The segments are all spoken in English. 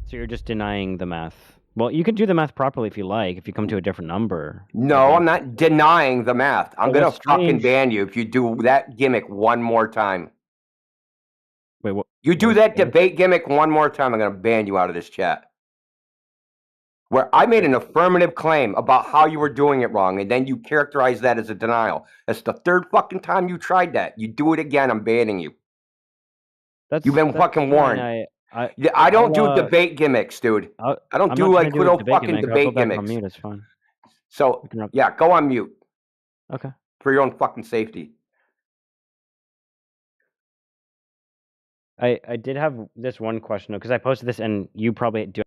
So you're just denying the math. Well, you could do the math properly if you like, if you come to a different number. No, I'm not denying the math. I'm But going what's to fucking strange- ban you if you do that gimmick one more time. Wait, what? You do what's that strange? debate gimmick one more time, I'm going to ban you out of this chat. Where I made an affirmative claim about how you were doing it wrong, and then you characterize that as a denial. That's the third fucking time you tried that. You do it again, I'm banning you. You've been fucking warned. I don't do debate gimmicks, dude. I don't do like little fucking debate gimmicks. Mute, it's fine. So, yeah, go on mute. Okay. For your own fucking safety. I did have this one question, because I posted this, and you probably do.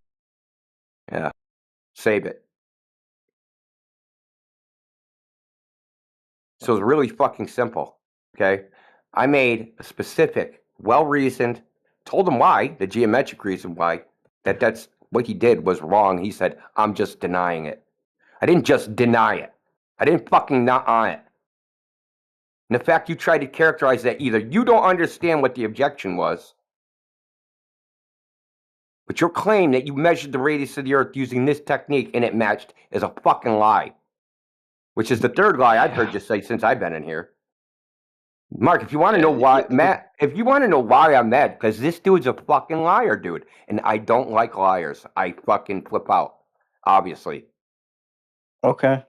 Yeah. Save it. So it's really fucking simple, okay? I made a specific, well-reasoned, told him why, the geometric reason why, that's what he did was wrong. He said, I'm just denying it. I didn't just deny it. I didn't fucking not on it. And the fact you tried to characterize that either you don't understand what the objection was, but your claim that you measured the radius of the Earth using this technique and it matched is a fucking lie. Which is the third lie I've heard you say since I've been in here. Mark, if you want to know why, Matt, if you want to know why I'm mad, because this dude's a fucking liar, dude. And I don't like liars. I fucking flip out, obviously. Okay.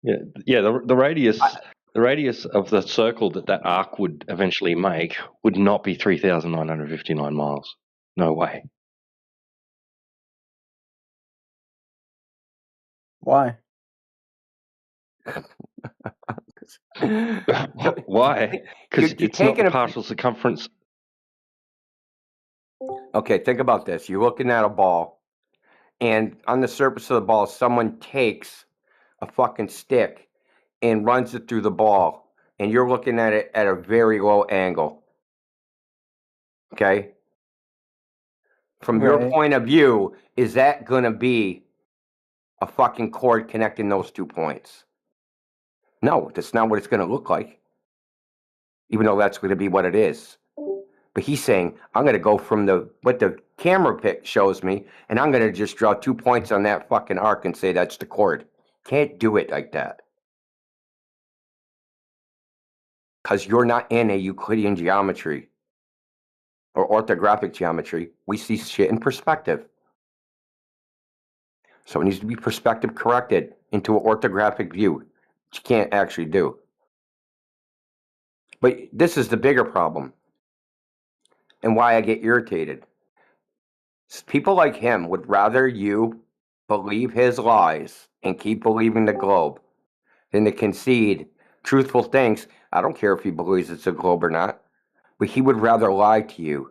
Yeah. The radius of the circle that arc would eventually make would not be 3,959 miles. No way. Why? Why? Because it's not the partial circumference. Okay, think about this. You're looking at a ball, and on the surface of the ball, someone takes a fucking stick and runs it through the ball, and you're looking at it at a very low angle. Okay? From your point of view, is that going to be a fucking cord connecting those 2 points? No, that's not what it's going to look like. Even though that's going to be what it is. But he's saying, I'm going to go from what the camera pic shows me, and I'm going to just draw 2 points on that fucking arc and say that's the chord. Can't do it like that. Because you're not in a Euclidean geometry or orthographic geometry. We see shit in perspective. So it needs to be perspective corrected into an orthographic view, which you can't actually do. But this is the bigger problem. And why I get irritated. People like him would rather you believe his lies and keep believing the globe than to concede truthful things. I don't care if he believes it's a globe or not, but he would rather lie to you.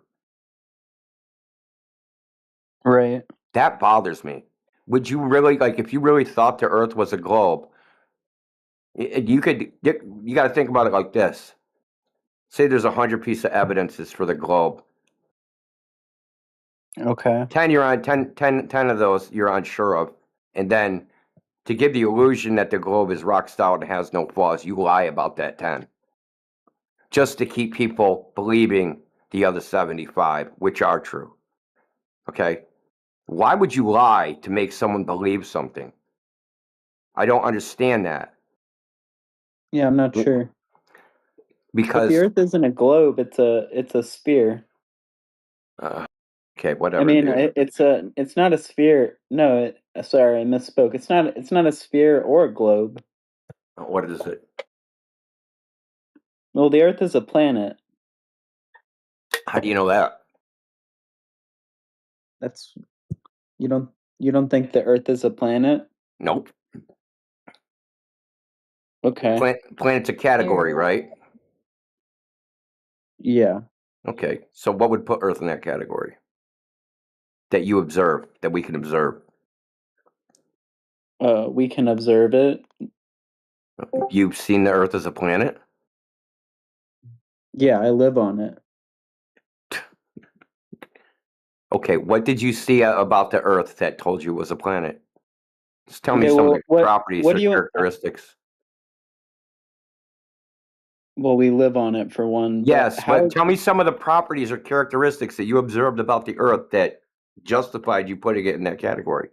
Right. That bothers me. Would you really, if you really thought the Earth was a globe, you got to think about it like this. Say there's 100 pieces of evidences for the globe. Okay. 10 of those you're unsure of. And then to give the illusion that the globe is rock solid and has no flaws, you lie about that 10. Just to keep people believing the other 75, which are true. Okay? Why would you lie to make someone believe something? I don't understand that. Yeah, I'm not sure. Because but the Earth isn't a globe; it's a sphere. Okay, whatever. I mean, it's not a sphere. No, sorry, I misspoke. It's not a sphere or a globe. What is it? Well, the Earth is a planet. How do you know that? That's you don't think the Earth is a planet? Nope. Okay. Planet's a category, right? Yeah. Okay, so what would put Earth in that category? That you observe, that we can observe. We can observe it. You've seen the Earth as a planet? Yeah, I live on it. Okay, what did you see about the Earth that told you it was a planet? Just tell me some of the properties or characteristics. Well, we live on it for one. Yes, but tell me some of the properties or characteristics that you observed about the Earth that justified you putting it in that category?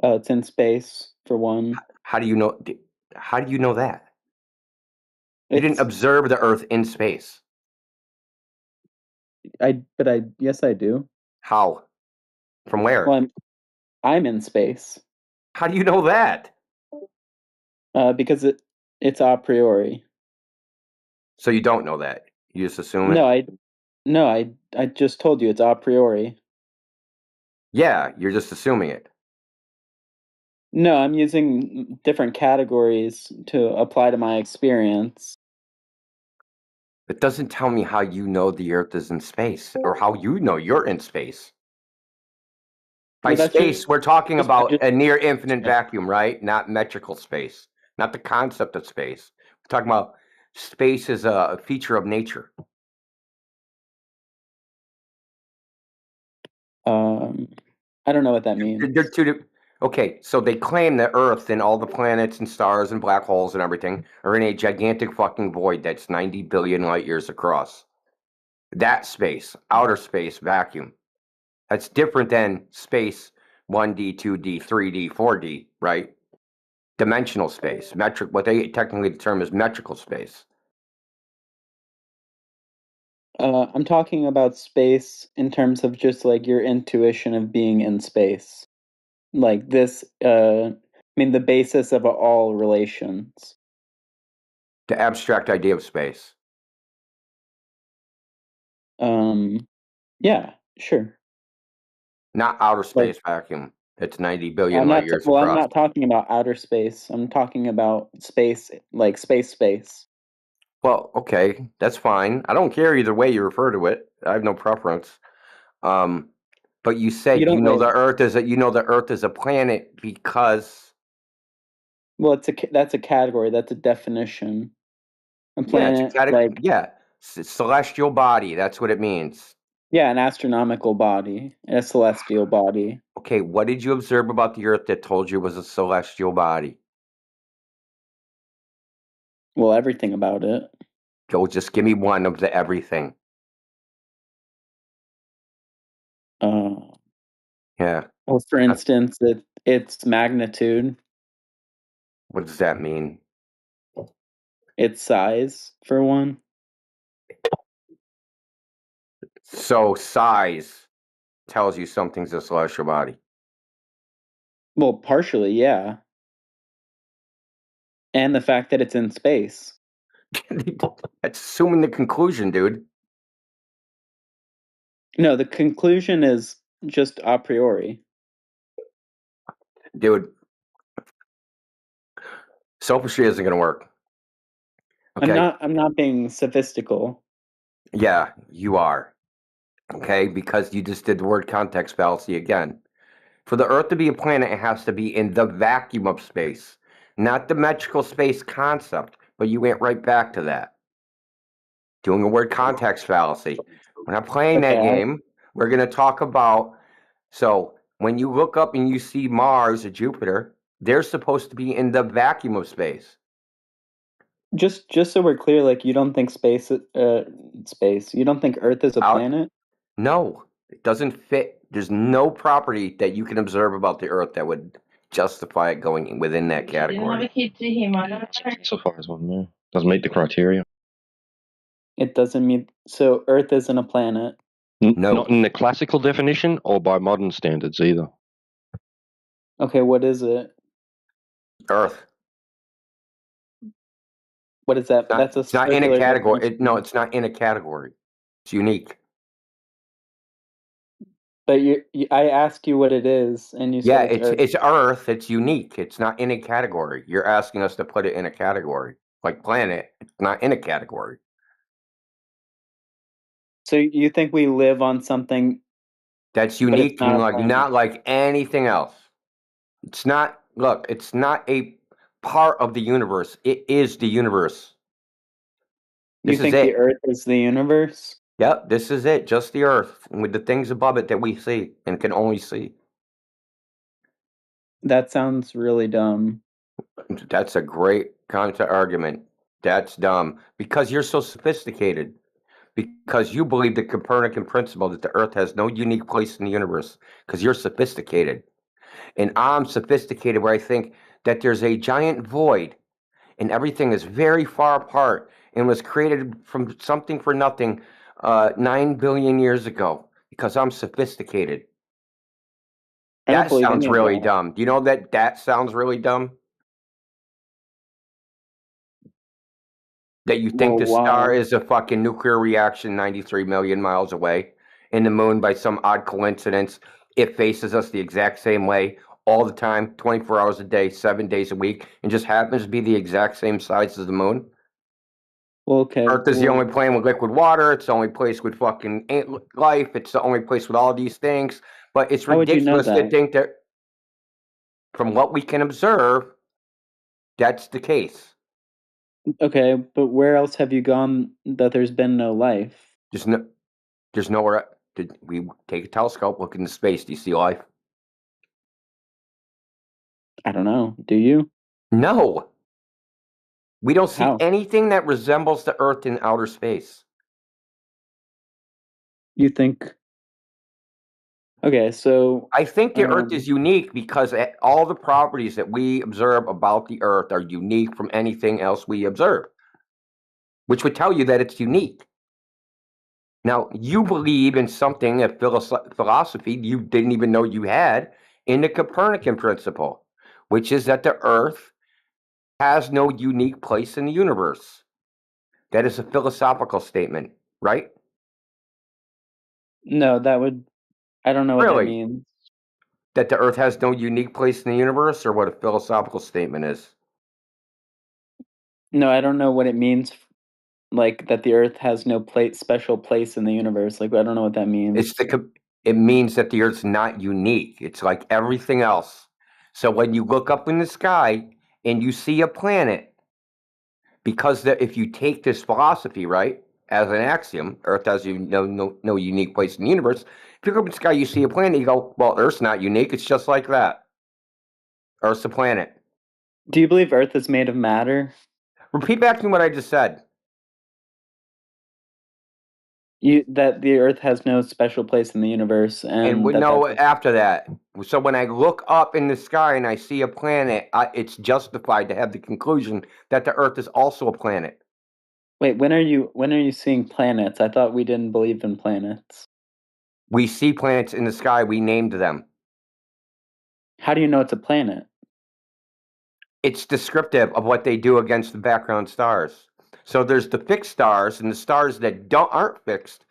It's in space for one. How do you know? How do you know that? You didn't It's observe the Earth in space. yes, I do. How? From where? Well, I'm in space. How do you know that? Because it's a priori. So you don't know that. You just assume it? No, I just told you it's a priori. Yeah, you're just assuming it. No, I'm using different categories to apply to my experience. It doesn't tell me how you know the Earth is in space or how you know you're in space. By Well, that's space, we're talking just about a near infinite vacuum, right? Not metrical space, not the concept of space. We're talking about space as a feature of nature. I don't know what that means. They're okay, so they claim that Earth and all the planets and stars and black holes and everything are in a gigantic fucking void that's 90 billion light years across. That space, outer space, vacuum. That's different than space 1D, 2D, 3D, 4D, right? Dimensional space, metric, what they technically term is metrical space. I'm talking about space in terms of just like your intuition of being in space. Like this, I mean, the basis of all relations. The abstract idea of space. Yeah, sure. Not outer space vacuum. That's 90 billion I'm light not. years Well, I'm across. not talking about outer space. I'm talking about space, like space. Well, okay, that's fine. I don't care either way you refer to it. I have no preference. But you You said don't the wait. Earth is the Earth is a planet because Well, that's a category. That's a definition. A yeah, it's a planet, like celestial body. That's what it means. yeah, an astronomical body, a celestial body. Okay, what did you observe about the Earth that told you it was a celestial body? Well, everything about it. Go, just give me one of the everything. Yeah. Well, for instance, its magnitude, What does that mean? its size, for one. So size tells you something's a celestial body. Well, partially, yeah. And the fact that it's in space. That's assuming the conclusion, dude. No, the conclusion is just a priori. Dude, sophistry isn't going to work. Okay. I'm not being sophistical. Yeah, you are. Okay, because you just did the word context fallacy again. For the Earth to be a planet, it has to be in the vacuum of space, not the metrical space concept. But you went right back to that. Doing a word context fallacy. We're not playing that game. We're going to talk about. So when you look up and you see Mars or Jupiter, they're supposed to be in the vacuum of space. Just so we're clear, like you don't think space. You don't think Earth is a planet? No, it doesn't fit. There's no property that you can observe about the Earth that would justify it going within that category. Classifies one, yeah. Doesn't meet the criteria. It doesn't mean so. Earth isn't a planet. No. Not in the classical definition or by modern standards either. Okay, what is it? Earth. What is that? That's a It's not in a category. definition. It's not in a category. It's unique. But I asked you what it is, and you said it's Earth. It's Earth. It's unique. It's not in a category. You're asking us to put it in a category, like planet. It's not in a category. So you think we live on something That's unique, not not like anything else. It's not. Look, it's not a part of the universe. It is the universe. You think the Earth is the universe? Yep, this is it. Just the Earth with the things above it that we see and can only see. That sounds really dumb. That's a great counter argument. That's dumb because you're so sophisticated. because you believe the Copernican principle that the Earth has no unique place in the universe because you're sophisticated. And I'm sophisticated where I think that there's a giant void and everything is very far apart and was created from something for nothing 9 billion years ago because I'm sophisticated. I don't That believe sounds any of really that. dumb. Do you know that sounds really dumb? That you think Well, the star why? is a fucking nuclear reaction 93 million miles away, and the moon, by some odd coincidence, it faces us the exact same way all the time, 24 hours a day, 7 days a week, and just happens to be the exact same size as the moon? Well, okay. Earth is the Well, only planet with liquid water. It's the only place with fucking life. It's the only place with all these things. But it's how would you know ridiculous to that? think that, from what we can observe, that's the case. Okay, but where else have you gone that there's been no life? There's nowhere. We take a telescope, look into space. Do you see life? I don't know. Do you? No. We don't see How? anything that resembles the Earth in outer space. You think? Okay, so I think the Earth is unique because all the properties that we observe about the Earth are unique from anything else we observe, which would tell you that it's unique. Now, you believe in something, a philosophy you didn't even know you had, in the Copernican principle, which is that the Earth has no unique place in the universe. That is a philosophical statement, right? no, that would. I don't know what that Really? means. That the Earth has no unique place in the universe, or what a philosophical statement is? No, I don't know what it means. Like that the Earth has no special place in the universe. Like I don't know what that means. It means that the Earth's not unique. It's like everything else. So when you look up in the sky and you see a planet, because if you take this philosophy, right, as an axiom, Earth has no unique place in the universe. If you look up in the sky, you see a planet, you go, well, Earth's not unique. It's just like that. Earth's a planet. Do you believe Earth is made of matter? Repeat back to me what I just said. That the Earth has no special place in the universe, And and no, that's after that. So when I look up in the sky and I see a planet, it's justified to have the conclusion that the Earth is also a planet. wait. When are you seeing planets? I thought we didn't believe in planets. We see planets in the sky. We named them. How do you know it's a planet? It's descriptive of what they do against the background stars. So there's the fixed stars, and the stars that aren't fixed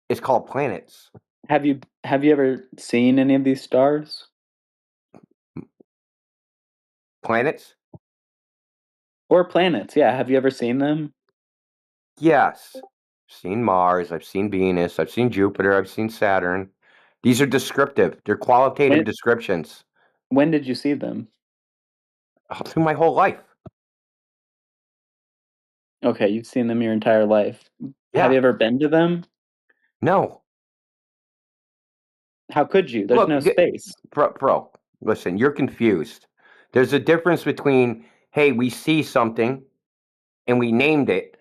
is called planets. Have you ever seen any of these stars? Planets? Or planets? Yeah, have you ever seen them? Yes. I've seen Mars. I've seen Venus. I've seen Jupiter. I've seen Saturn. These are descriptive. They're qualitative descriptions. When did you see them? Through my whole life. Okay, you've seen them your entire life. Yeah. Have you ever been to them? No. How could you? There's Look, no space. Bro, listen, you're confused. There's a difference between, hey, we see something and we named it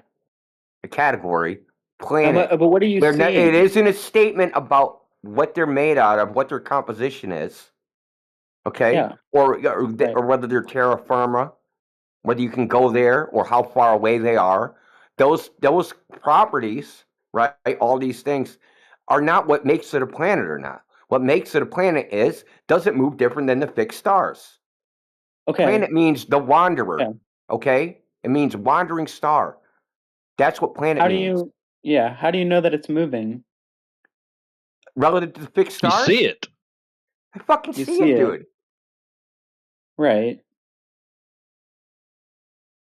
a category, planet. But what are you It seeing? isn't a statement about what they're made out of, what their composition is. Okay? Yeah. Or Right. whether they're terra firma, whether you can go there or how far away they are. Those properties, right? All these things are not what makes it a planet or not. What makes it a planet is, does it move different than the fixed stars? Okay. Planet means the wanderer. Yeah. Okay? It means wandering star. That's what planet means. How do you know that it's moving? Relative to the fixed You stars? see it. I fucking You see see it, it. dude. Right.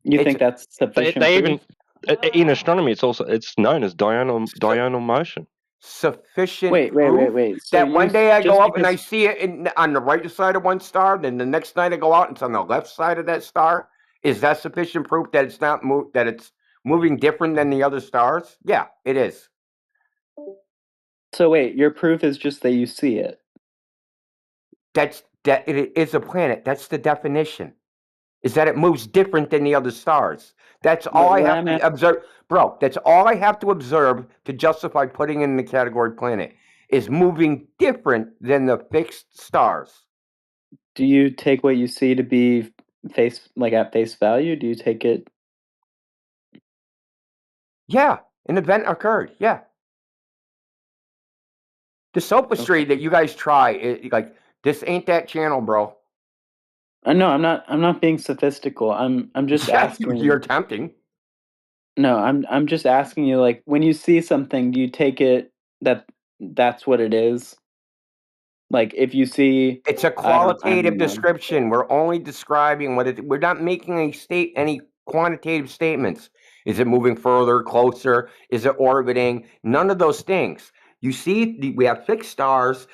You think that's sufficient They proof? even in astronomy, it's known as diurnal motion. Sufficient Wait. proof So that one day I just go up and I because see it on the right side of one star, then the next night I go out and it's on the left side of that star. Is that sufficient proof that it's not that it's moving different than the other stars? Yeah, it is. So wait, your proof is just that you see it. That it is a planet. That's the definition. is that it moves different than the other stars. That's all I have to observe. Bro, that's all I have to observe to justify putting in the category planet, is moving different than the fixed stars. Do you take what you see to be at face value? Do you take it? Yeah, an event occurred. Yeah. The sophistry that you guys try, this ain't that channel, bro. No, I'm not being sophistical. I'm just asking. You're attempting. No, I'm just asking you, like, when you see something, do you take it that's what it is? Like, if you see, it's a qualitative description. We're only describing what it. We're not making any quantitative statements. Is it moving further, closer? Is it orbiting? None of those things. You see, we have fixed stars.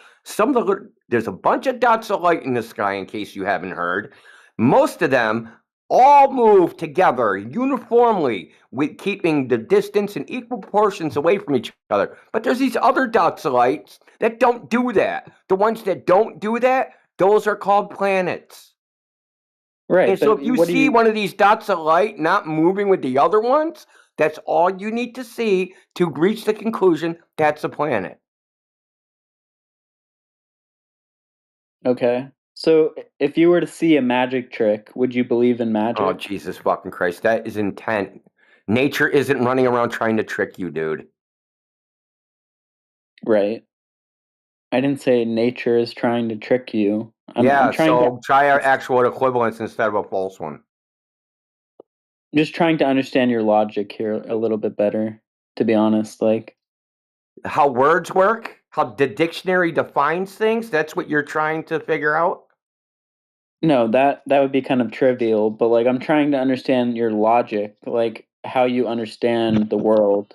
There's a bunch of dots of light in the sky, in case you haven't heard. Most of them all move together uniformly, with keeping the distance in equal portions away from each other. But there's these other dots of light that don't do that. The ones that don't do that, those are called planets. Right. And so if you see one of these dots of light not moving with the other ones, that's all you need to see to reach the conclusion that's a planet. Okay. So if you were to see a magic trick, would you believe in magic? Oh, Jesus fucking Christ. That is intent. Nature isn't running around trying to trick you, dude. Right. I didn't say nature is trying to trick you. I'm try our actual equivalence instead of a false one. Just trying to understand your logic here a little bit better, to be honest. Like, how words work, how the dictionary defines things, that's what you're trying to figure out? No, that would be kind of trivial, but like I'm trying to understand your logic, like how you understand the world.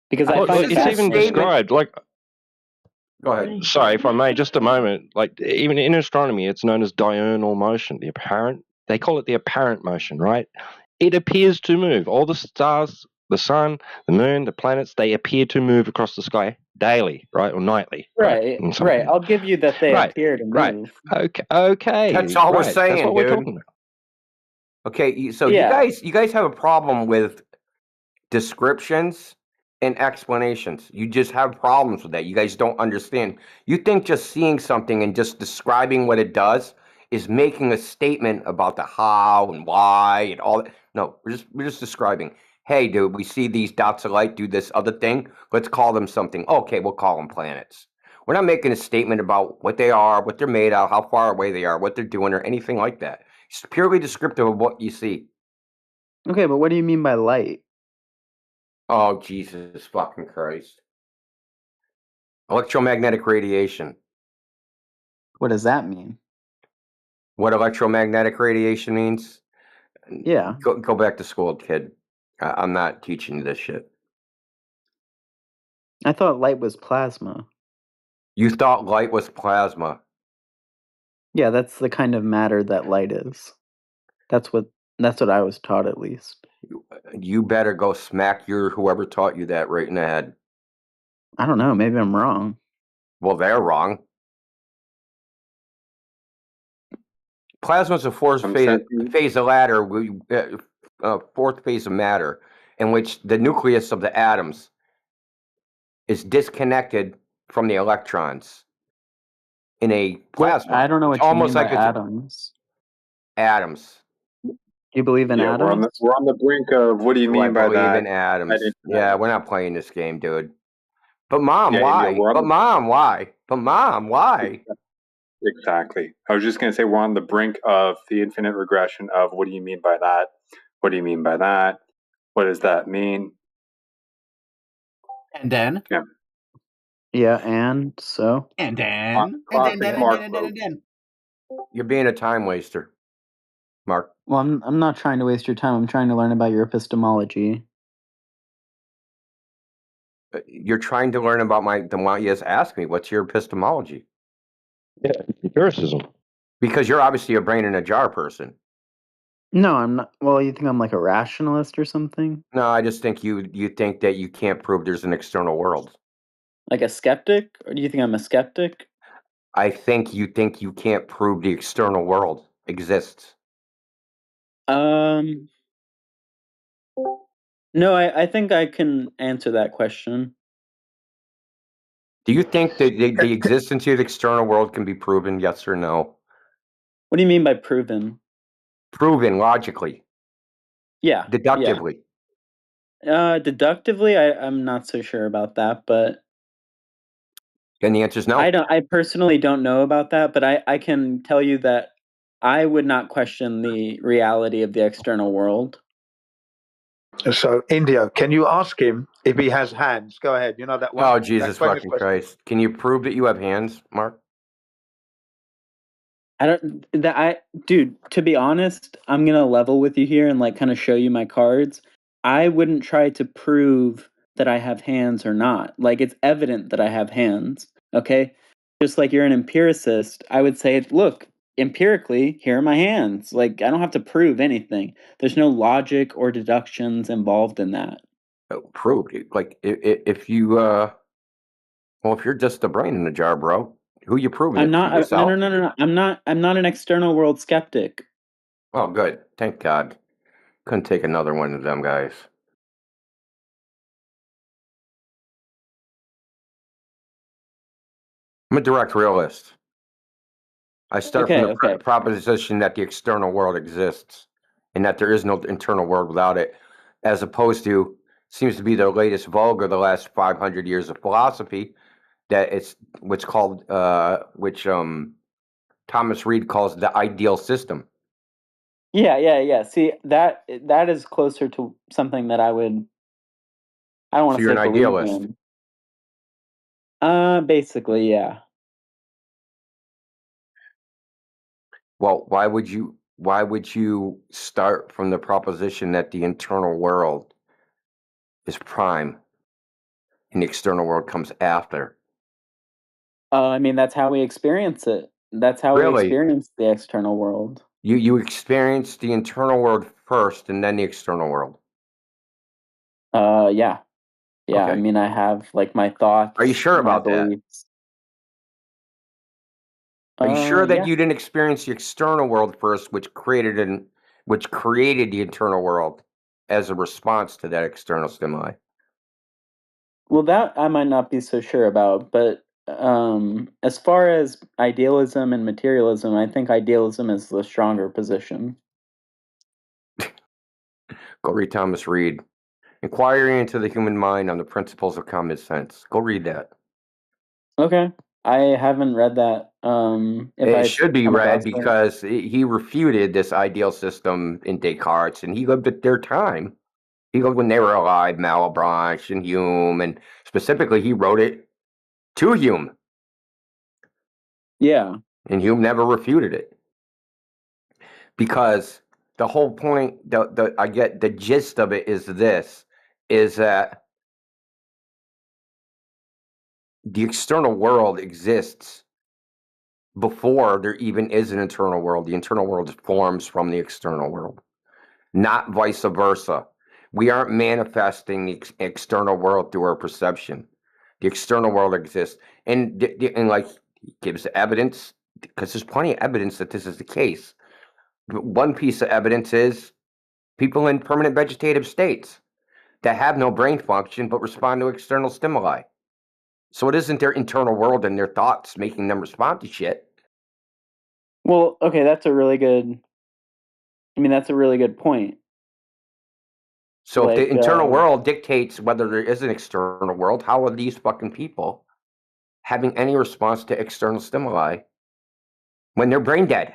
Because I find it's even described like. Go ahead. Sorry, if I may, just a moment. Like even in astronomy, it's known as diurnal motion. They call it the apparent motion, right? It appears to move. All the stars, the sun, the moon, the planets, they appear to move across the sky daily, right, or nightly. Right. I'll give you that they appear to move. Right. Okay. That's all we're saying, That's what we're talking about. Okay, so you guys have a problem with descriptions and explanations. You just have problems with that. You guys don't understand. You think just seeing something and just describing what it does is making a statement about the how and why and all that. No, we're just describing. Hey, dude, we see these dots of light do this other thing. Let's call them something. Okay, we'll call them planets. We're not making a statement about what they are, what they're made of, how far away they are, what they're doing, or anything like that. It's purely descriptive of what you see. Okay, but what do you mean by light? Oh, Jesus fucking Christ. Electromagnetic radiation. What does that mean? What electromagnetic radiation means? Yeah. Go back to school, kid. I'm not teaching you this shit. I thought light was plasma. You thought light was plasma. Yeah, that's the kind of matter that light is. That's what I was taught, at least. You better go smack whoever taught you that right in the head. I don't know. Maybe I'm wrong. Well, they're wrong. Plasma is a fourth phase of matter, in which the nucleus of the atoms is disconnected from the electrons. In a plasma, I don't know what you mean by atoms. Atoms. You believe in atoms? We're on the brink of what do you mean by that? I believe in atoms. Yeah, we're not playing this game, dude. But Mom, why? But Mom, why? Exactly. I was just going to say we're on the brink of the infinite regression of what do you mean by that? What do you mean by that? What does that mean? And then? Yeah, and so? And then? And then. You're being a time waster, Mark. Well, I'm not trying to waste your time. I'm trying to learn about your epistemology. You're trying to learn about why you just asked me, what's your epistemology? Yeah, empiricism. Because you're obviously a brain in a jar person. No, I'm not. Well, you think I'm like a rationalist or something? No, I just think you think that you can't prove there's an external world. Like a skeptic? Or do you think I'm a skeptic? I think you can't prove the external world. exists? No, I think I can answer that question. Do you think that the existence of the external world can be proven, yes or no? What do you mean by proven? Proven logically, Yeah. deductively. Yeah. Deductively, I'm not so sure about that, but And the answer is no. I personally don't know about that, but I can tell you that I would not question the reality of the external world. So, Indio, can you ask him if he has hands? Go ahead. You know that one? Oh, Jesus That famous fucking question. Christ. Can you prove that you have hands, Mark? Dude, to be honest, I'm gonna level with you here and like kind of show you my cards. I wouldn't try to prove that I have hands or not. Like it's evident that I have hands, okay? Just like you're an empiricist, I would say, look, empirically, here are my hands. Like I don't have to prove anything. There's no logic or deductions involved in that. Proved. Like if you well, if you're just a brain in a jar, bro, who you proving I'm it to? not Yourself? no. I'm not an external world skeptic. Oh, good. Thank God. Couldn't take another one of them guys. I'm a direct realist. I start from the proposition that the external world exists and that there is no internal world without it, as opposed to seems to be the latest vogue of the last 500 years of philosophy, that it's what's called which Thomas Reed calls the ideal system. Yeah. See, that is closer to something that I don't want So to you're say an believe idealist. in. Basically, yeah. Well, why would you start from the proposition that the internal world is prime and the external world comes after? I mean, that's how we experience it. That's how we Really? experience the external world. You experience the internal world first and then the external world. Yeah. Okay. I mean, I have like my thoughts. Are you sure my about that? beliefs. Are you sure that Yeah. you didn't experience the external world first, which created the internal world as a response to that external stimuli? Well, that I might not be so sure about, but as far as idealism and materialism, I think idealism is the stronger position. Go read Thomas Reed. Inquiry into the Human Mind on the Principles of Common Sense. Go read that. Okay. I haven't read that. It should be read because he refuted this ideal system in Descartes, and he lived at their time. He lived when they were alive, Malebranche and Hume, and specifically he wrote it to Hume. Yeah. And Hume never refuted it. Because the whole point, I get the gist of it is that the external world exists before there even is an internal world. The internal world forms from the external world, not vice versa. We aren't manifesting the external world through our perception. The external world exists, and like gives evidence, because there's plenty of evidence that this is the case. But one piece of evidence is people in permanent vegetative states that have no brain function but respond to external stimuli. So it isn't their internal world and their thoughts making them respond to shit. Well, okay, that's a really good point. So if the internal world dictates whether there is an external world, how are these fucking people having any response to external stimuli when they're brain dead?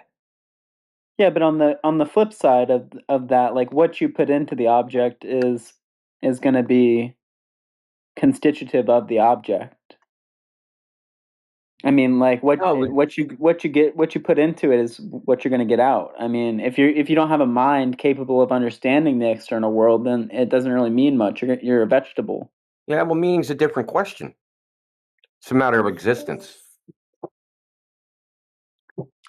Yeah, but on the flip side of that, like what you put into the object is going to be constitutive of the object. I mean, like what you put into it is what you're going to get out. I mean, if you don't have a mind capable of understanding the external world, then it doesn't really mean much. You're a vegetable. Yeah, well, meaning's a different question. It's a matter of existence.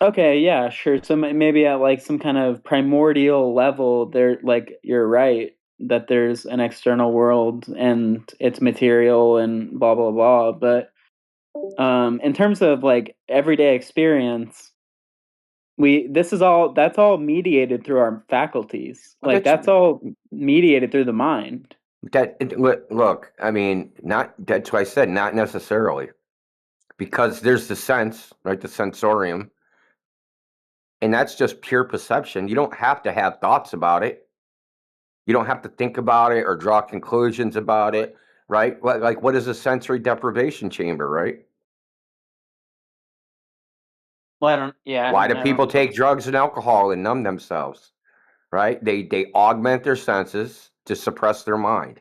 Okay, yeah, sure. So maybe at like some kind of primordial level, there, like you're right that there's an external world and it's material and blah blah blah. But in terms of like everyday experience, that's all mediated through our faculties. Like that's all mediated through the mind. Look, I mean, that's why I said not necessarily, because there's the sense, right? The sensorium, and that's just pure perception. You don't have to have thoughts about it. You don't have to think about it or draw conclusions about it, right? Like what is a sensory deprivation chamber, right? Well, I don't. Yeah. Why do people take drugs and alcohol and numb themselves? Right? They augment their senses to suppress their mind.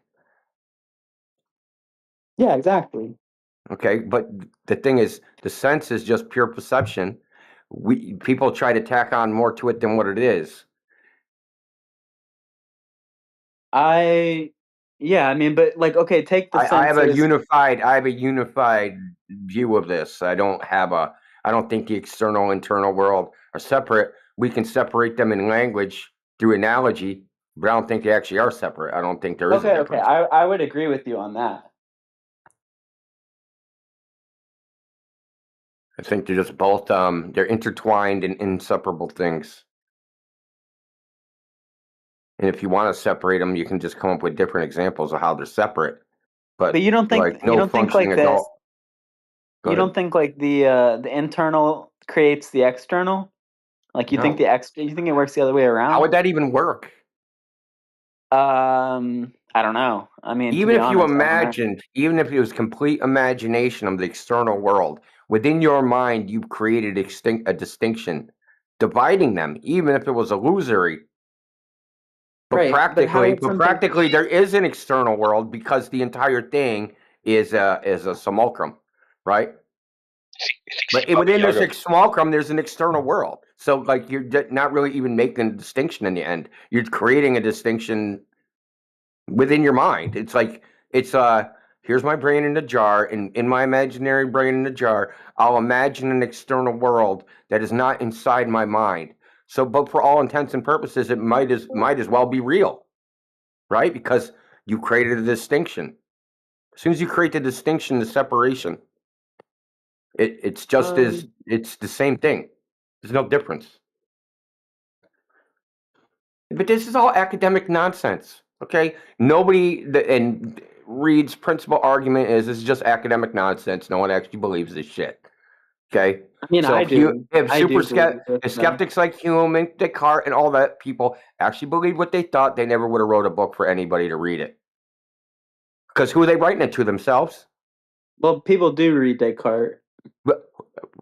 Yeah, exactly. Okay, but the thing is, the sense is just pure perception. People try to tack on more to it than what it is. Yeah, I mean, but like, okay, take the senses. I have a unified view of this. I don't think the external internal world are separate. We can separate them in language through analogy, but I don't think they actually are separate. I don't think there is a difference. Okay, I would agree with you on that. I think they're just both they're intertwined and inseparable things. And if you want to separate them, you can just come up with different examples of how they're separate. But you don't think like no functioning adult. You don't think like the internal creates the external? Like you think you think it works the other way around? How would that even work? I don't know. I mean, even if it was complete imagination of the external world, within your mind, you created a distinction, dividing them, even if it was illusory. But practically, there is an external world because the entire thing is a simulacrum, right? But within this simulacrum, there's an external world. So, like, you're not really even making a distinction in the end. You're creating a distinction within your mind. It's like here's my brain in a jar, and in my imaginary brain in a jar, I'll imagine an external world that is not inside my mind. So, but for all intents and purposes, it might as well be real, right? Because you created a distinction. As soon as you create the distinction, the separation, it's just it's the same thing. There's no difference. But this is all academic nonsense, okay? And Reed's principal argument is this is just academic nonsense. No one actually believes this shit, okay? I mean, so I do. If skeptics like Hume and Descartes and all that people actually believe what they thought, they never would have wrote a book for anybody to read it. Because who are they writing it to, themselves? Well, people do read Descartes. But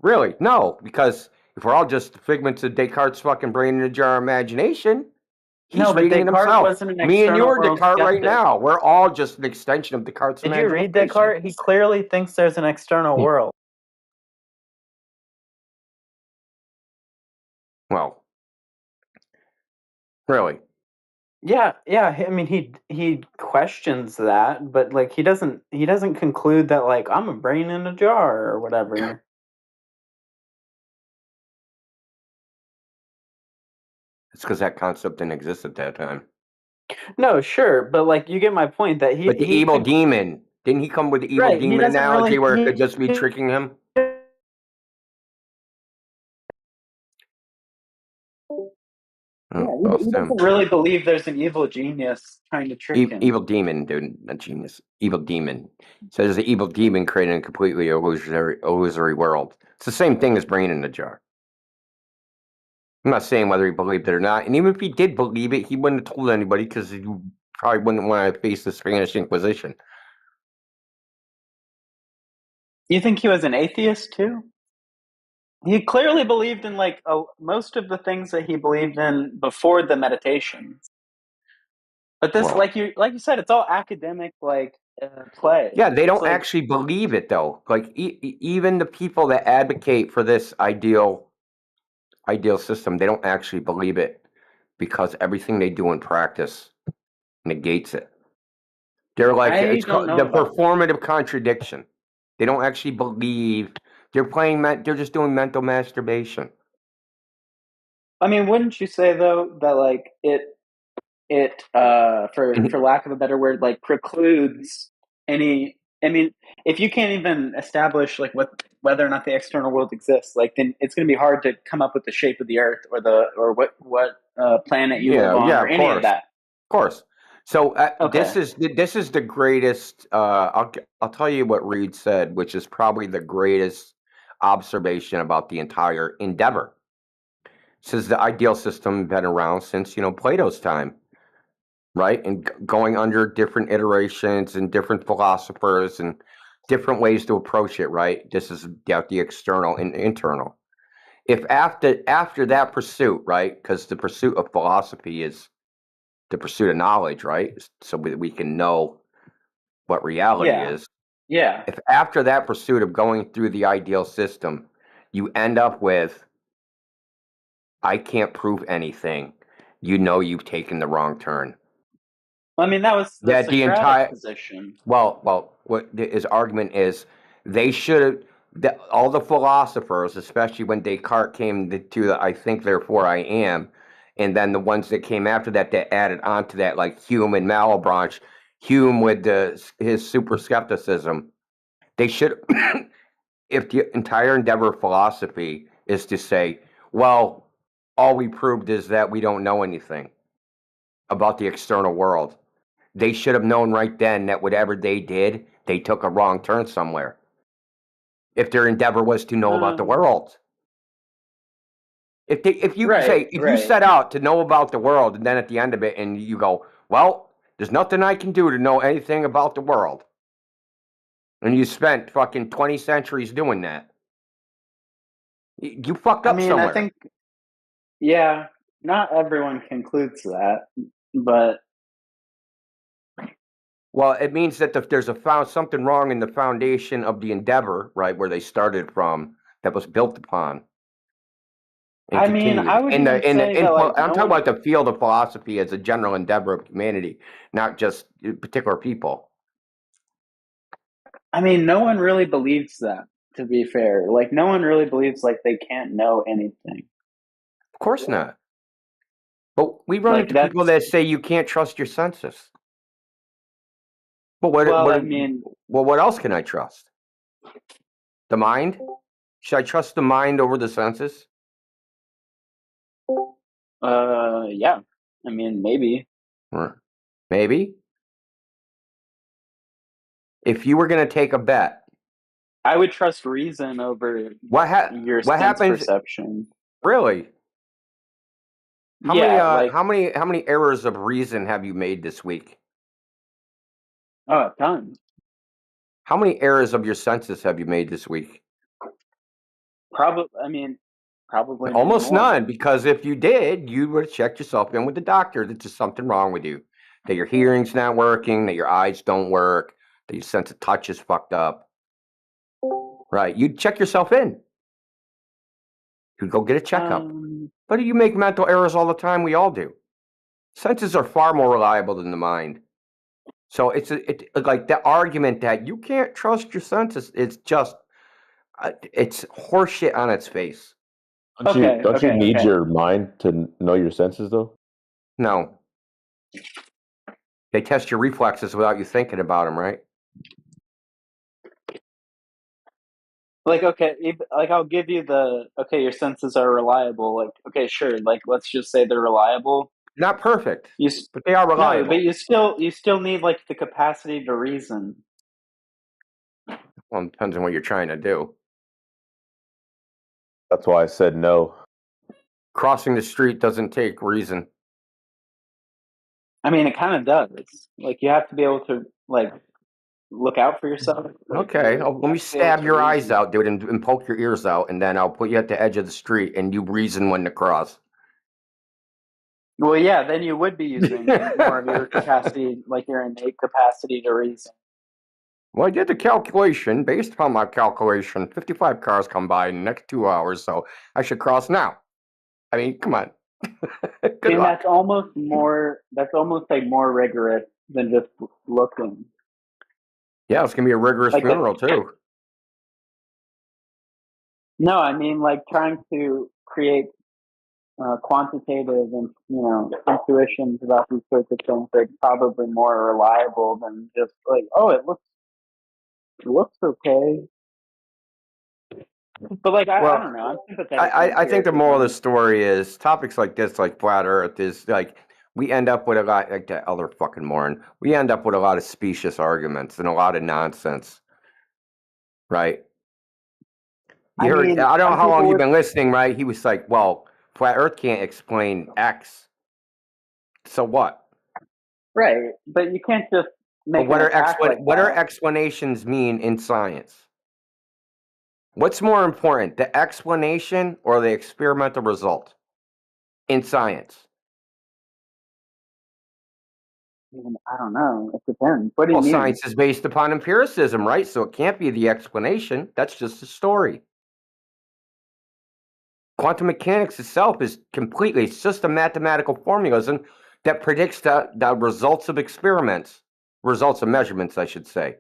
really? No, because if we're all just figments of Descartes' fucking brain in a jar imagination, he's reading it himself. Wasn't an Me and you are external Descartes world right now. We're all just an extension of Descartes' Did you imagination. read Descartes? He clearly thinks there's an external world. Well, really? Yeah. I mean, he questions that, but like he doesn't conclude that like I'm a brain in a jar or whatever. It's because that concept didn't exist at that time. No, sure, but like you get my point that But the evil demon, didn't he come with the evil demon analogy where it could just be tricking him? Yeah, he doesn't really believe there's an evil genius trying to trick him. Evil demon, dude, not genius. Evil demon. So there's an evil demon creating a completely illusory world. It's the same thing as brain in a jar. I'm not saying whether he believed it or not. And even if he did believe it, he wouldn't have told anybody because he probably wouldn't want to face the Spanish Inquisition. You think he was an atheist too? He clearly believed in like most of the things that he believed in before the meditations. But this, like you said, it's all academic, like play. Yeah, they don't actually believe it though. Like even the people that advocate for this ideal system, they don't actually believe it because everything they do in practice negates it. They're like it's called the performative contradiction. They don't actually believe. They're just doing mental masturbation. I mean, wouldn't you say though that like it for lack of a better word, like precludes any I mean, if you can't even establish like whether or not the external world exists, like then it's going to be hard to come up with the shape of the Earth or what planet you live on or any of that. Of course. So Okay. this is the greatest. I'll tell you what Reed said, which is probably the greatest observation about the entire endeavor. Says the ideal system been around since Plato's time, right? And going under different iterations and different philosophers and different ways to approach it, right? This is the external and internal. If after that pursuit, right? Because the pursuit of philosophy is the pursuit of knowledge, right? So we can know what reality is. Yeah. If after that pursuit of going through the ideal system, you end up with, I can't prove anything, you've taken the wrong turn. I mean, that was the That the Socratic entire position. well, what his argument is, they should have all the philosophers, especially when Descartes came to the I think therefore I am, and then the ones that came after that added on to that, like Hume and Malebranche, Hume with his super skepticism, they should, if the entire endeavor of philosophy is to say, well, all we proved is that we don't know anything about the external world. They should have known right then that whatever they did, they took a wrong turn somewhere. If their endeavor was to know about the world. If you set out to know about the world, and then at the end of it and you go, well, there's nothing I can do to know anything about the world. And you spent fucking 20 centuries doing that. You fucked up somewhere. I think, not everyone concludes that, but well, it means that there's something wrong in the foundation of the endeavor, right, where they started from, that was built upon. And I mean, I would even say that, like, I'm talking about the field of philosophy as a general endeavor of humanity, not just particular people. I mean, no one really believes that, to be fair. Like, no one really believes, like, they can't know anything. Of course not. But we run into people that say you can't trust your senses. But what else can I trust? The mind? Should I trust the mind over the senses? Yeah. I mean, maybe. Maybe. If you were going to take a bet, I would trust reason over your sense perception. Really? How many errors of reason have you made this week? Oh, tons. How many errors of your senses have you made this week? Probably almost none, because if you did, you would have checked yourself in with the doctor that there's something wrong with you, that your hearing's not working, that your eyes don't work, that your sense of touch is fucked up. Right? You'd check yourself in. You'd go get a checkup. But you make mental errors all the time. We all do. Senses are far more reliable than the mind. So it's like the argument that you can't trust your senses. It's just it's horseshit on its face. Don't you need your mind to know your senses, though? No. They test your reflexes without you thinking about them, right? Like, I'll give you your senses are reliable. Like, okay, sure. Like, let's just say they're reliable. Not perfect, but they are reliable. No, but you still need, like, the capacity to reason. Well, it depends on what you're trying to do. That's why I said no. Crossing the street doesn't take reason. I mean, it kind of does. Like, you have to be able to, like, look out for yourself. Okay, let me stab your eyes out, dude, and poke your ears out, and then I'll put you at the edge of the street, and you reason when to cross. Well, yeah, then you would be using more of your capacity, like your innate capacity to reason. Well, I did the calculation. Based upon my calculation, 55 cars come by in the next 2 hours, so I should cross now. I mean, come on. That's almost like more rigorous than just looking. Yeah, it's gonna be a rigorous funeral too. No, I mean, like, trying to create quantitative and intuitions about these sorts of things are probably more reliable than just like, oh, it looks It looks okay. But like, I Well, don't know. I'm sympathetic to I think the moral of the empiricism. story is topics like this, like flat Earth, is like we end up with a lot like that other fucking moron. We end up with a lot of specious arguments and a lot of nonsense, right? I You heard, mean, I don't know some how long people you've would been listening, right? He was like, well, flat Earth can't explain X. So what? right, but you can't just But make an attack like what are that. explanations mean in science? What's more important, the explanation or the experimental result in science? I don't know. It depends. What do you Well, mean? science is based upon empiricism, right? So it can't be the explanation. That's just a story. Quantum mechanics itself is completely, it's just a mathematical formalism that predicts the results of experiments, results of measurements, I should say.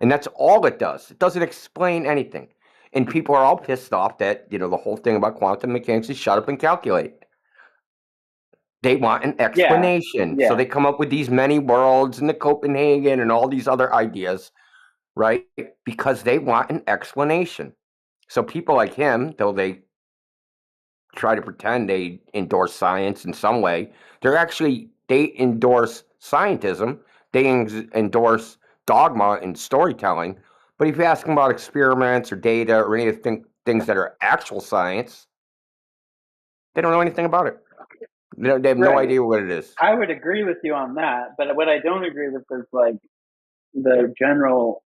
And that's all it does. It doesn't explain anything. And people are all pissed off that, you know, the whole thing about quantum mechanics is shut up and calculate. They want an explanation. Yeah. So they come up with these many worlds and the Copenhagen and all these other ideas, right? Because they want an explanation. So people like him, though they try to pretend they endorse science in some way, they endorse scientism. They endorse dogma and storytelling. But if you ask them about experiments or data or any of the things that are actual science, they don't know anything about it. They have no idea what it is. I would agree with you on that, but what I don't agree with is like the general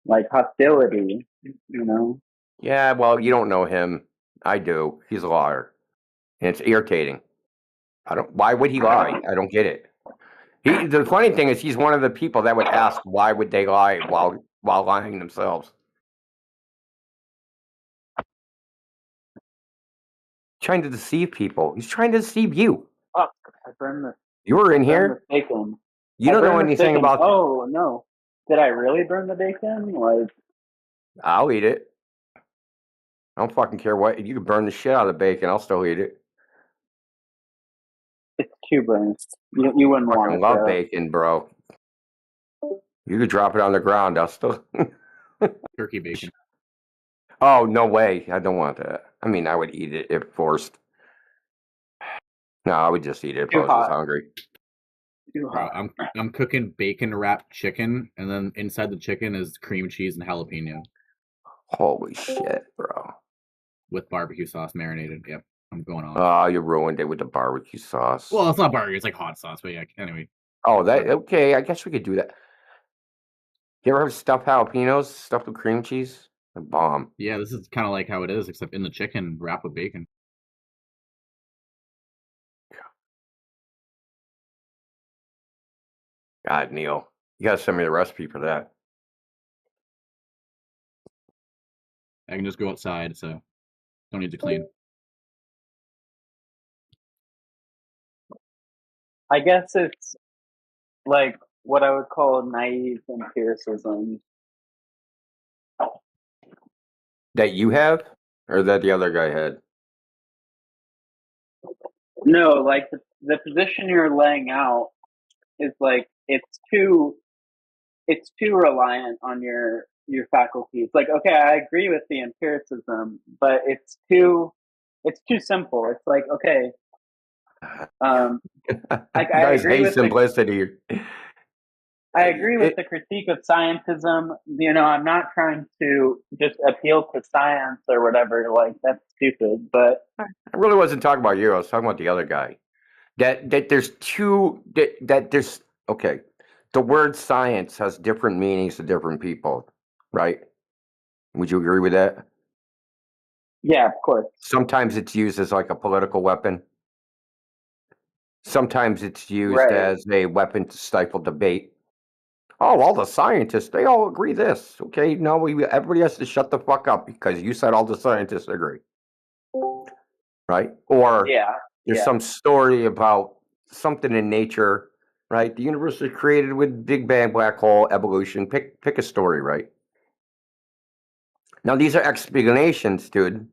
like hostility, you know. Yeah, well, you don't know him. I do. He's a liar. And it's irritating. Why would he lie? I don't get it. The funny thing is he's one of the people that would ask why would they lie while lying themselves. Trying to deceive people. He's trying to deceive you. Oh, I burned the. You were in I burned here. the bacon. You don't know anything about. Oh no! Did I really burn the bacon? Like, I'll eat it. I don't fucking care what. You can burn the shit out of the bacon. I'll still eat it. it's too burnt. You wouldn't want I it. love Though. bacon, bro. You could drop it on the ground. I'll still. Turkey bacon. Oh no way! I don't want that. I mean, I would eat it if forced. No, I would just eat it if I was just hungry. Bro, I'm cooking bacon wrapped chicken, and then inside the chicken is cream cheese and jalapeno. Holy shit, bro! With barbecue sauce marinated. Yep, I'm going on. Oh, you ruined it with the barbecue sauce. Well, it's not barbecue; it's like hot sauce. But yeah, anyway. Oh, that okay? I guess we could do that. You ever have stuffed jalapenos stuffed with cream cheese? A bomb. Yeah, this is kind of like how it is, except in the chicken wrapped with bacon. God, Neil, you gotta send me the recipe for that. I can just go outside, so don't need to clean. I guess it's like what I would call naive empiricism. That you have, or that the other guy had? No, like the position you're laying out is like it's too reliant on your faculties. Like, okay, I agree with the empiricism, but it's too simple. It's like, okay, like I agree with simplicity. I agree with the critique of scientism. You know, I'm not trying to just appeal to science or whatever. Like, that's stupid. But I really wasn't talking about you. I was talking about the other guy. That there's two. That there's okay. The word science has different meanings to different people, right? Would you agree with that? Yeah, of course. Sometimes it's used as like a political weapon. Sometimes it's used as a weapon to stifle debate. Oh, all the scientists, they all agree this. Okay, no, everybody has to shut the fuck up because you said all the scientists agree. Right? Or there's some story about something in nature, right? The universe was created with Big Bang, black hole, evolution. Pick a story, right? Now, these are explanations, dude.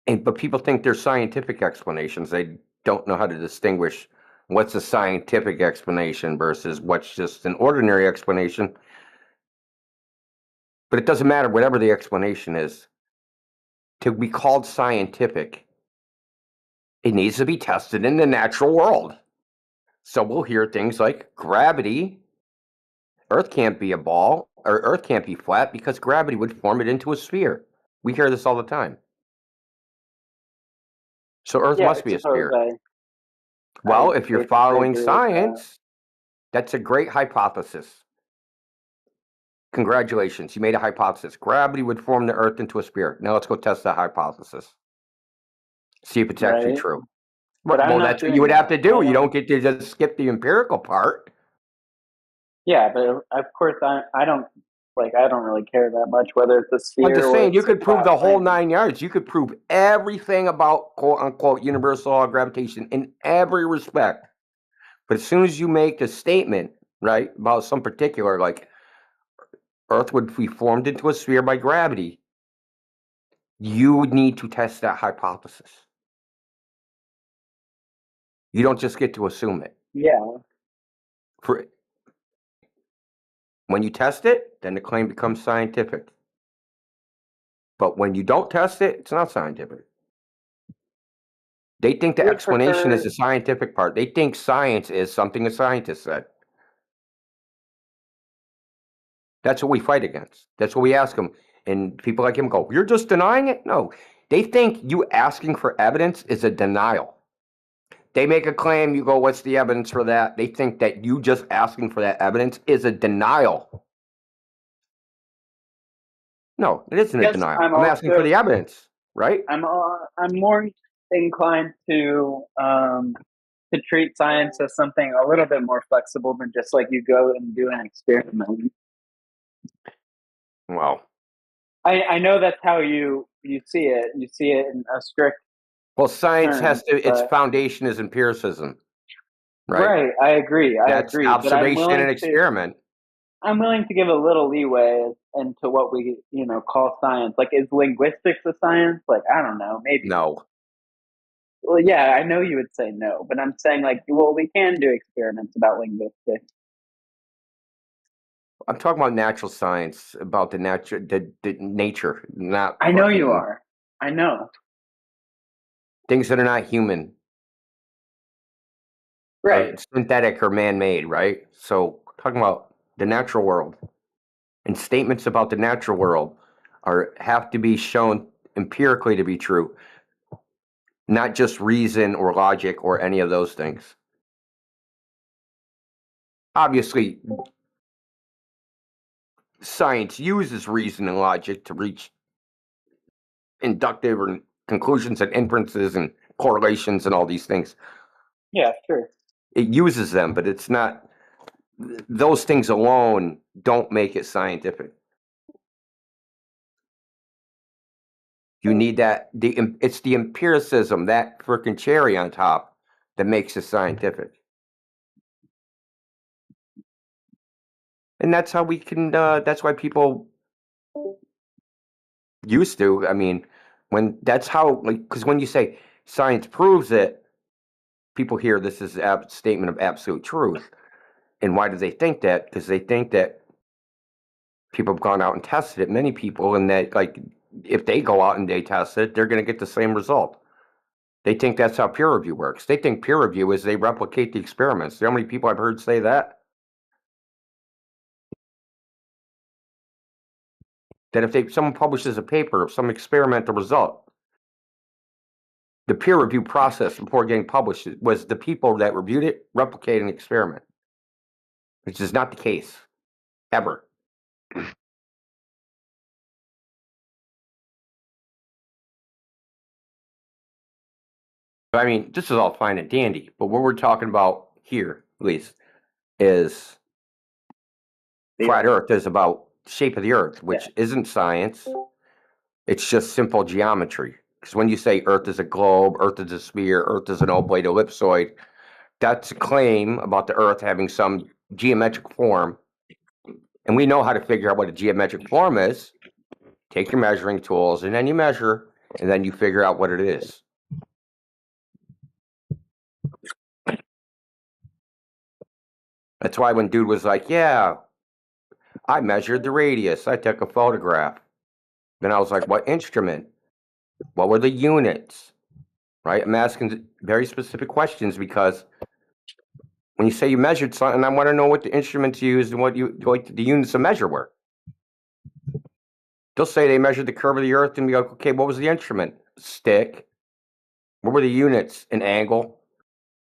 But people think they're scientific explanations. They don't know how to distinguish what's a scientific explanation versus what's just an ordinary explanation. But it doesn't matter, whatever the explanation is. To be called scientific, it needs to be tested in the natural world. So we'll hear things like gravity. Earth can't be a ball, or Earth can't be flat because gravity would form it into a sphere. We hear this all the time. So Earth must be a sphere. Well, if you're following science, that's a great hypothesis. Congratulations, you made a hypothesis. Gravity would form the Earth into a sphere. Now let's go test that hypothesis. See if it's actually true. But well, that's what you would have to do. You don't get to just skip the empirical part. Yeah, but of course I don't really care that much whether it's a sphere. I'm just saying, you could prove the whole 9 yards. You could prove everything about quote unquote universal law of gravitation in every respect. But as soon as you make a statement, right, about some particular, like Earth would be formed into a sphere by gravity, you would need to test that hypothesis. You don't just get to assume it. Yeah. When you test it, then the claim becomes scientific. But when you don't test it, it's not scientific. They think the explanation is the scientific part. They think science is something a scientist said. That's what we fight against. That's what we ask them. And people like him go, "You're just denying it?" No. They think you asking for evidence is a denial. They make a claim, you go, "What's the evidence for that?" They think that you just asking for that evidence is a denial. No, it isn't a denial. I'm asking for the evidence, right? I'm more inclined to treat science as something a little bit more flexible than just like you go and do an experiment. Well, I know that's how you see it. You see it in a strict. Well, science has to. Its foundation is empiricism, right? Right. I agree. That's observation and experiment. I'm willing to give a little leeway into what we, call science. Like, is linguistics a science? Like, I don't know, maybe. No. Well, yeah, I know you would say no, but I'm saying, like, well, we can do experiments about linguistics. I'm talking about natural science, about the nature, not. I know you are. I know. Things that are not human. Right. Synthetic or man-made, right? So, talking about the natural world. And statements about the natural world have to be shown empirically to be true, not just reason or logic or any of those things. Obviously, science uses reason and logic to reach inductive or conclusions and inferences and correlations and all these things. Yeah, sure. It uses them, but it's not. Those things alone don't make it scientific. You need that. It's the empiricism, that frickin' cherry on top, that makes it scientific. And that's how we can. That's why people used to. I mean, that's how, because when you say science proves it, people hear this is a statement of absolute truth. And why do they think that? Because they think that people have gone out and tested it, many people, and that, like, if they go out and they test it, they're going to get the same result. They think that's how peer review works. They think peer review is they replicate the experiments. You know how many people I've heard say that? That if someone publishes a paper of some experimental result, the peer review process before getting published was the people that reviewed it replicating an experiment, which is not the case, ever. I mean, this is all fine and dandy, but what we're talking about here, at least, is flat Earth is about the shape of the Earth, which isn't science. It's just simple geometry. Because when you say Earth is a globe, Earth is a sphere, Earth is an oblate ellipsoid, that's a claim about the Earth having some geometric form. And we know how to figure out what a geometric form is. Take your measuring tools, and then you measure, and then you figure out what it is. That's why when dude was like, yeah, I measured the radius. I took a photograph. Then I was like, what instrument? What were the units? Right? I'm asking very specific questions because when you say you measured something, I want to know what the instruments used and what the units of measure were. They'll say they measured the curve of the Earth, and we go, okay, what was the instrument? Stick. What were the units? An angle.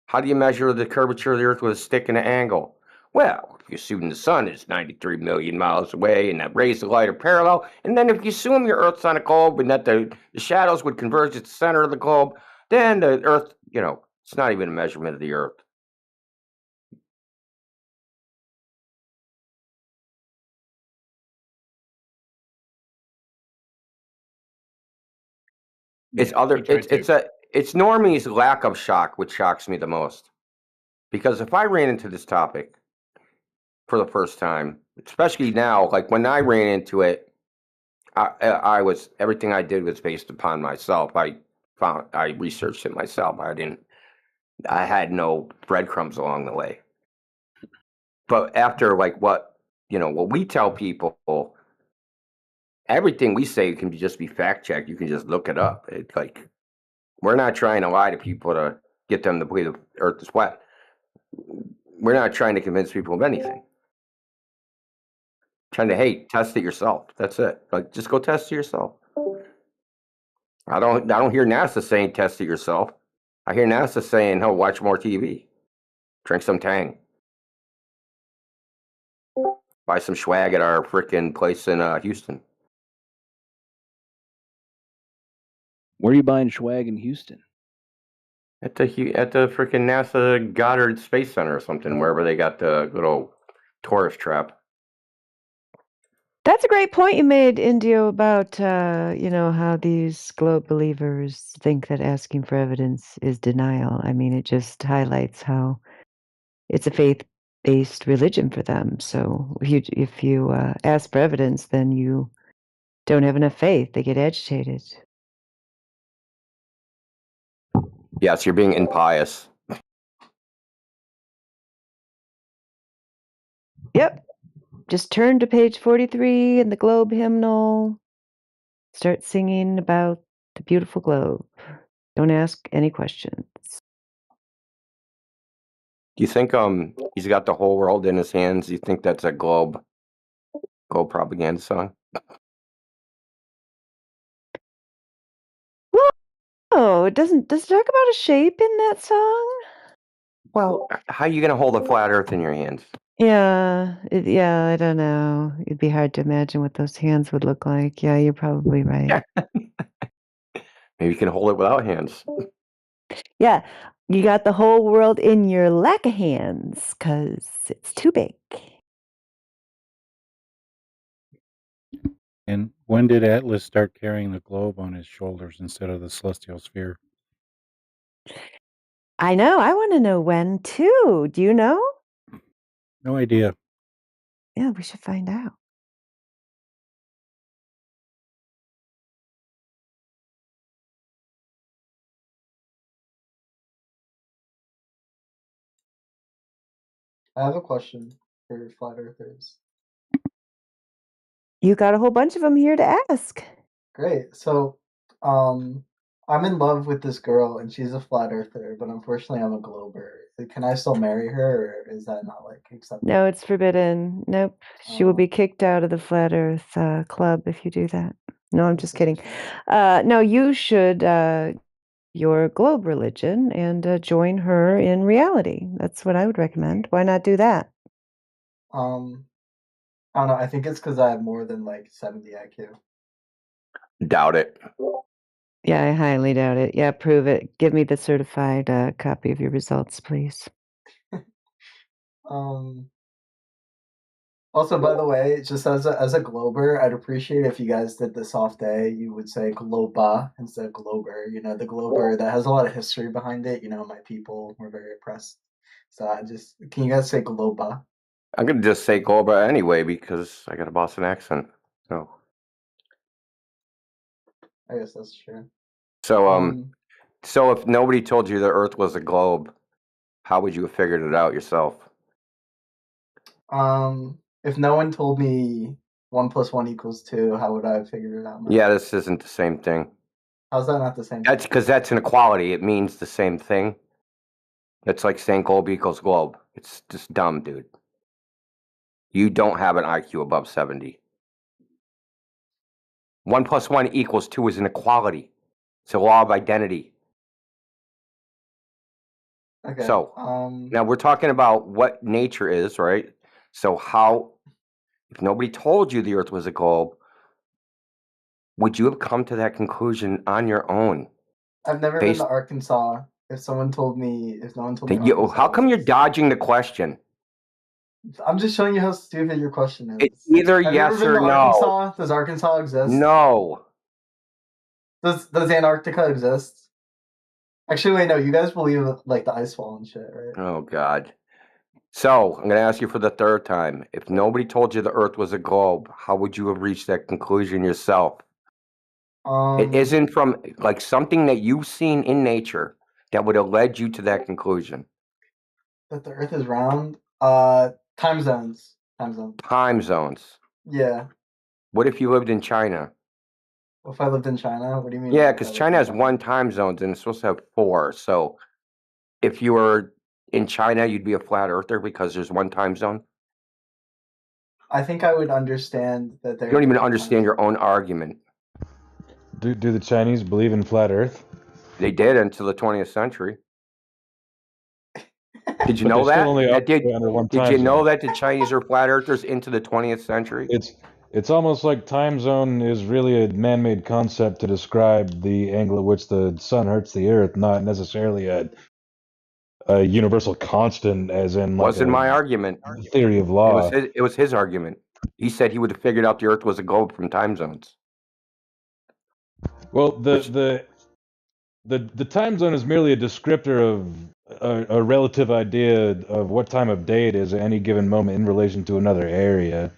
How do you measure the curvature of the Earth with a stick and an angle? Well, if you assume the sun is 93 million miles away and that rays of light are parallel, and then if you assume your Earth's on a globe and that the shadows would converge at the center of the globe, then the Earth, it's not even a measurement of the Earth. It's normies' lack of shock which shocks me the most. Because if I ran into this topic for the first time, especially now, like when I ran into it, I was everything I did was based upon myself. I researched it myself. I had no breadcrumbs along the way. But after what we tell people, everything we say can just be fact checked. You can just look it up. It's like we're not trying to lie to people to get them to believe the Earth is flat. We're not trying to convince people of anything. Trying to test it yourself. That's it. Like just go test it yourself. I don't hear NASA saying test it yourself. I hear NASA saying, "Oh, watch more TV, drink some Tang, buy some swag at our frickin' place in Houston." Where are you buying swag in Houston? At the frickin' NASA Goddard Space Center or something, wherever they got the little tourist trap. That's a great point you made, Indio, about how these globe believers think that asking for evidence is denial. I mean, it just highlights how it's a faith-based religion for them. So if you ask for evidence, then you don't have enough faith. They get agitated. Yes, you're being impious. Yep. Just turn to page 43 in the globe hymnal. Start singing about the beautiful globe. Don't ask any questions. Do you think he's got the whole world in his hands? Do you think that's a globe propaganda song? Oh, does it talk about a shape in that song? Well, how are you going to hold a flat Earth in your hands? Yeah, I don't know. It'd be hard to imagine what those hands would look like. Yeah, you're probably right. Maybe you can hold it without hands. Yeah, you got the whole world in your lack of hands because it's too big. And when did Atlas start carrying the globe on his shoulders instead of the celestial sphere? I know. I want to know when, too. Do you know? No idea. Yeah, we should find out. I have a question for flat earthers. You got a whole bunch of them here to ask. Great. So, I'm in love with this girl, and she's a flat earther, but unfortunately, I'm a glober. Can I still marry her, or is that not acceptable? No, it's forbidden. Nope. She will be kicked out of the Flat Earth Club if you do that. No, I'm just kidding. No, you should your globe religion and join her in reality. That's what I would recommend. Why not do that? I don't know. I think it's because I have more than 70 IQ. Doubt it. Yeah, I highly doubt it. Yeah, prove it. Give me the certified copy of your results, please. Also, by the way, just as a glober, I'd appreciate if you guys did this off day. You would say globa instead of glober. The glober that has a lot of history behind it. My people were very oppressed. So can you guys say globa? I'm gonna just say globa anyway because I got a Boston accent. So I guess that's true. So if nobody told you the Earth was a globe, how would you have figured it out yourself? if no one told me 1 + 1 = 2, how would I have figured it out? Yeah, this isn't the same thing. How's that not the same That's thing? because that's an equality. It means the same thing. It's like saying globe equals globe. It's just dumb, dude. You don't have an IQ above 70. 1 + 1 = 2 is an equality. It's a law of identity. Okay. So now we're talking about what nature is, right? So how, if nobody told you the Earth was a globe, would you have come to that conclusion on your own? I've never been to Arkansas. If no one told me Arkansas, how come you're dodging the question? I'm just showing you how stupid your question is. It's either Have yes you ever or been to no. Arkansas? Does Arkansas exist? No. Does Antarctica exist? Actually, wait, no. You guys believe like the ice wall and shit, right? Oh God. So I'm going to ask you for the third time. If nobody told you the Earth was a globe, how would you have reached that conclusion yourself? It isn't from like something that you've seen in nature that would have led you to that conclusion. That the Earth is round. Time zones. Time zones. Yeah. What if you lived in China? If I lived in China, what do you mean? Yeah, because China has 1 time zone and it's supposed to have 4. So if you were in China, you'd be a flat earther because there's 1 time zone. I think I would understand that there. You don't even understand your own argument. Do the Chinese believe in flat Earth? They did until the 20th century. Did you know that? Did you know that the Chinese are flat earthers into the 20th century? It's almost like time zone is really a man-made concept to describe the angle at which the sun hurts the Earth, not necessarily a universal constant, as in like wasn't my argument. Theory of law. It was his argument. He said he would have figured out the Earth was a globe from time zones. Well, the time zone is merely a descriptor of a relative idea of what time of day it is at any given moment in relation to another area.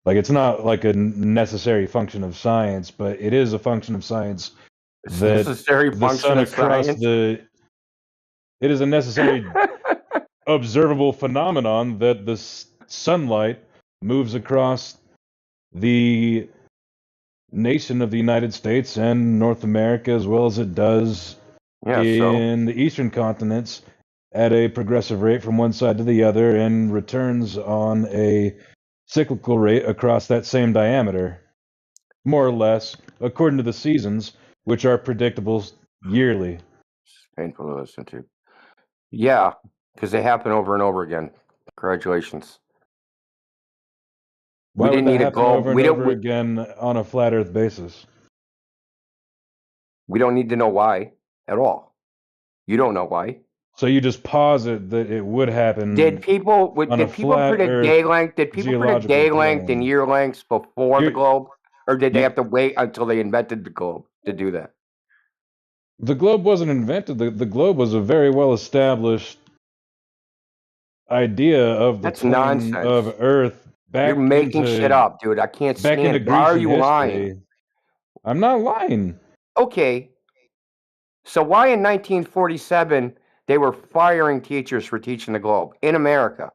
Like, it's not like a necessary function of science, but it is a function of science. It's a necessary function of science. It is a necessary observable phenomenon that the sunlight moves across the nation of the United States and North America, as well as it does in the eastern continents, at a progressive rate from one side to the other, and returns on a cyclical rate across that same diameter, more or less, according to the seasons, which are predictable yearly. It's painful to listen to. Yeah, because they happen over and over again. Congratulations. Why would that happen over and over again on a flat Earth basis? We don't need to know why at all. You don't know why. So you just posit that it would happen. Did people predict day length? Did people predict day length and year lengths before the globe, or did they have to wait until they invented the globe to do that? The globe wasn't invented. The globe was a very well established idea of the plane of Earth. You're making shit up, dude. I can't stand it. Why are you lying? I'm not lying. Okay. So why in 1947 they were firing teachers for teaching the globe in America?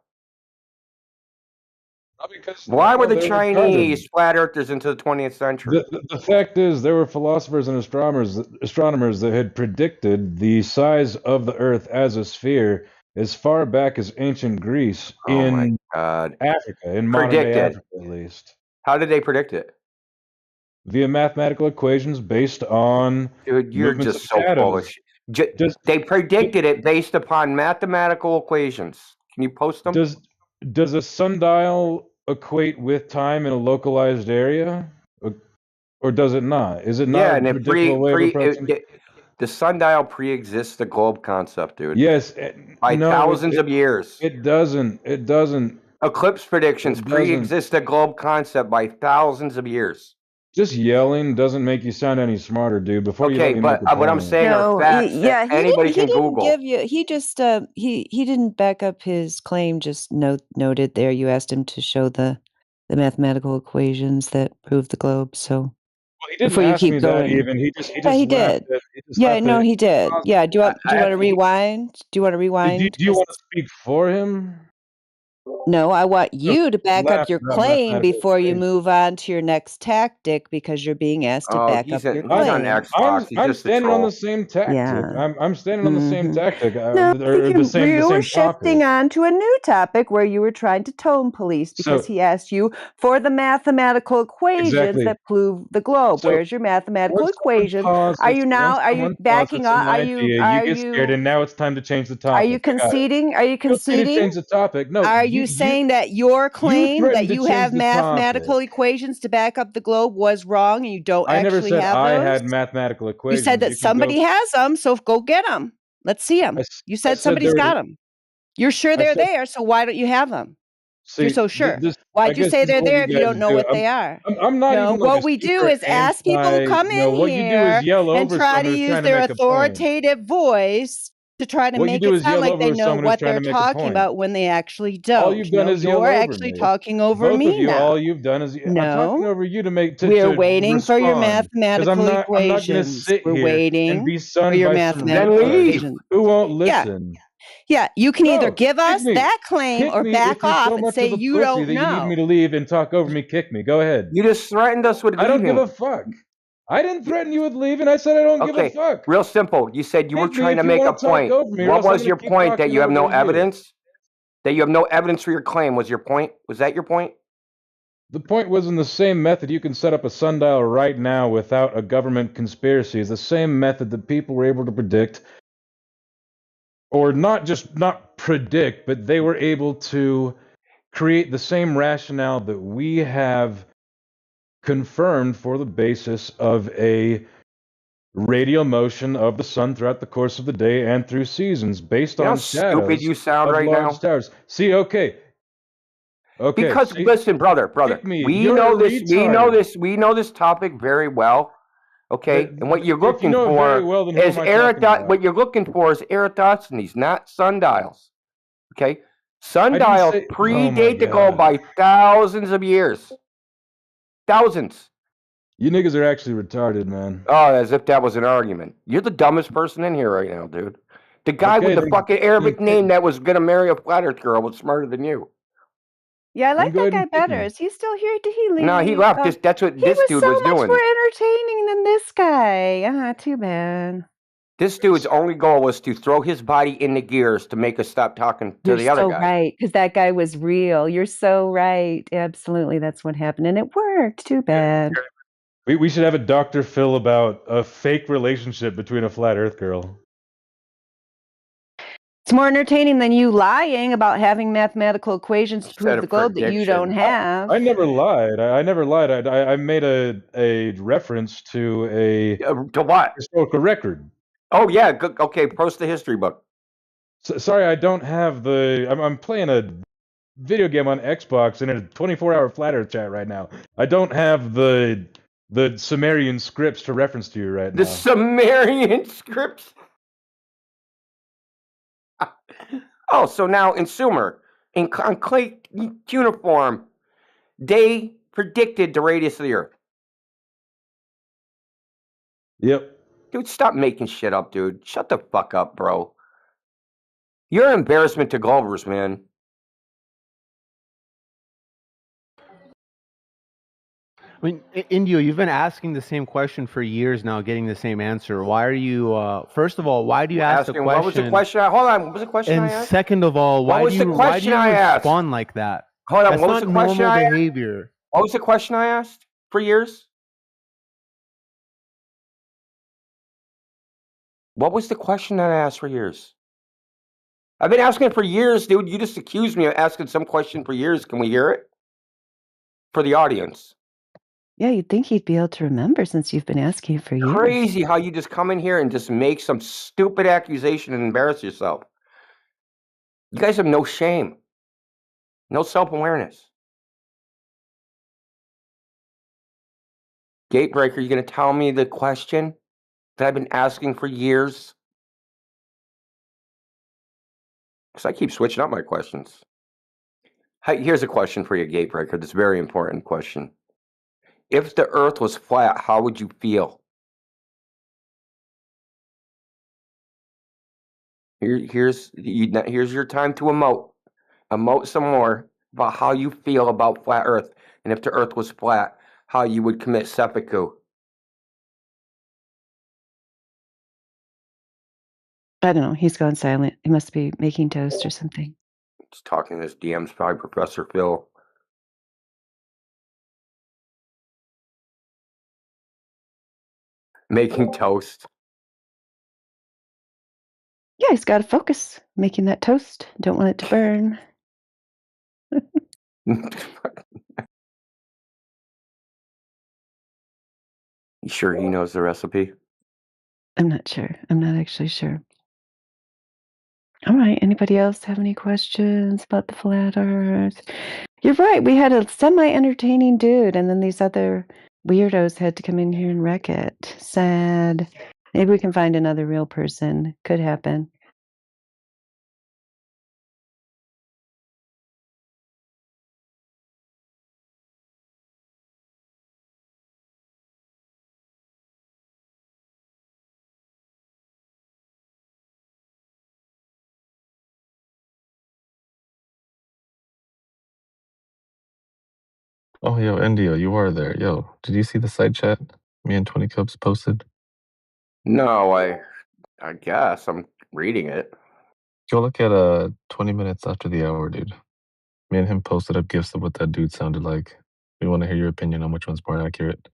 Why were the Chinese flat earthers into the 20th century? The fact is, there were philosophers and astronomers that had predicted the size of the Earth as a sphere as far back as ancient Greece in Africa, in modern day Africa at least. How did they predict it? Via mathematical equations based on you're just so foolish. They predicted it based upon mathematical equations. Can you post them? Does a sundial equate with time in a localized area, or does it not? Is it not? Yeah, and the sundial pre-exists the globe concept, dude. Yes, by thousands of years. It doesn't. Eclipse predictions pre-exist the globe concept by thousands of years. Just yelling doesn't make you sound any smarter, dude. Before okay, you but what I'm saying are facts. Anybody can Google. He just he didn't back up his claim. Just noted there. You asked him to show the mathematical equations that prove the globe. So well, he didn't before ask you keep me going, that even he just he did. He did. Yeah. Do you want to rewind? Do you want to rewind? Do you want to speak for him? No, I want you to back laugh up your about claim mathematical before you equations. move on to your next tactic because you're being asked to Oh, back up your he's on claim. Xbox. He's I'm just a standing on the troll. same tactic. Yeah. I'm standing on the same tactic, No, or the same you were topic. shifting on to a new topic where you were trying to tone police because So he asked you for the mathematical equations exactly. that prove the globe. So Where's your mathematical once equations? someone Are you pauses backing up? an idea, you get scared, and now it's time to change the Are you topic. I got it. conceding? Are you Feel free to conceding? change the topic. No, Are you saying that your claim that threatened to you change have the mathematical topic. equations to back up the globe was wrong and you don't I never actually said have I those? had mathematical You equations. said that You can go. somebody has them, so go get them. Let's see them. You said somebody's got them. You're sure they're there, so why don't you have them? You're See, so sure. this. Why'd I you guess say this is they're what there you if you don't guys know do. what they are? I'm not No, even like what a we do secret is ask people to come in what you do here is yell and over try to someone who's use trying to their make a point. authoritative voice to try to What you make do it is sound yell like they over know someone who's what trying they're to make a talking point. about when they actually don't. All you've done is yell You're over actually me. talking over Both me of you, now. all you've done is I'm talking over you to make We're waiting for your respond. Because mathematical I'm not going to equations. sit We're here and waiting be for sunned your by some mathematical retard equations. who won't Yeah. listen. Yeah, you can either No, give kick us me. that claim Kick or me back if you're off so and much say of a you pussy don't that you need me know. to leave and talk over me. Kick me. Go ahead. You just threatened us with I don't leaving. give a fuck. I didn't threaten you with leaving. I said I don't give a Okay, fuck. real simple. You said you were Kick me trying if to you make a want to talk point. over me, or What else I'm was going your to keep point? That talking you have no over you. evidence? That you have no evidence for your claim was your point? Was that your point? The point was in the same method you can set up a sundial right now without a government conspiracy. It's the same method that people were able to predict, or not predict, but they were able to create the same rationale that we have confirmed for the basis of a radial motion of the sun throughout the course of the day and through seasons based You know how on stupid shadows you sound of right large now? stars. See, okay. Because See, listen, brother, kick me. we You're know a this. We know retard. this. We know this topic very well. Okay, and what you're If you looking know it very for well, then who is am I talking about? What you're looking for is Eratosthenes, not sundials. Okay, I sundials didn't say. Oh my predate the globe god. by thousands of years. Thousands. You niggas are actually retarded, man. Oh, as if that was an argument. You're the dumbest person in here right now, dude. The guy Okay, with the then- fucking Arabic then- name that was gonna marry a flat Earth girl was smarter than you. Yeah, I like go that ahead guy and kick better. me. Is he still here? Did he leave? No, he left. That's what He this was dude so was much doing. more entertaining than this guy. Too bad. This dude's only goal was to throw his body into gears to make us stop talking to You're the other so guy. right, because that guy was real. You're so right. Absolutely, that's what happened, and it worked. Too bad. We should have a Dr. Phil about a fake relationship between a flat Earth girl. It's more entertaining than you lying about having mathematical equations to Instead prove of the globe that you don't prediction. have. I never lied. I never lied. I made a reference to a To what? historical record. Oh yeah. Okay. Post the history book. Sorry, I don't have the. I'm playing a video game on Xbox in a 24-hour flat Earth chat right now. I don't have the Sumerian scripts to reference to you right now. The Sumerian scripts. Oh, so now in Sumer, on clay cuneiform, they predicted the radius of the Earth. Yep. Dude, stop making shit up, dude. Shut the fuck up, bro. You're an embarrassment to Glovers, man. I mean, Indio, you've been asking the same question for years now, getting the same answer. Why are you? First of all, why do you ask the question? What was the question? Hold on. What was the question I And asked? second of all, why do you respond like that? Hold on. That's What was not the question normal I asked? behavior. What was the question I asked for years? What was the question that I asked for years? I've been asking it for years, dude. You just accused me of asking some question for years. Can we hear it? For the audience. Yeah, you'd think he'd be able to remember since you've been asking for years. Crazy how you just come in here and just make some stupid accusation and embarrass yourself. You guys have no shame. No self-awareness. Gatebreaker, you going to tell me the question that I've been asking for years? Because I keep switching up my questions. Here's a question for you, Gatebreaker. This very important question. If the Earth was flat, how would you feel? Here's your time to emote. Emote some more about how you feel about flat Earth, and if the Earth was flat, how you would commit seppuku. I don't know. He's gone silent. He must be making toast or something. Just talking to this DM's probably Professor Phil. Making toast. Yeah, he's got to focus. Making that toast. Don't want it to burn. You sure he knows the recipe? I'm not sure. I'm not actually sure. All right. Anybody else have any questions about the flat Earth? You're right. We had a semi-entertaining dude, and then these other weirdos had to come in here and wreck it. Sad. Maybe we can find another real person. Could happen. Oh, yo, Indio, you are there. Yo, did you see the side chat me and 20 Cups posted? No, I guess I'm reading it. Go look at 20 minutes after the hour, dude. Me and him posted up gifs of what that dude sounded like. We want to hear your opinion on which one's more accurate.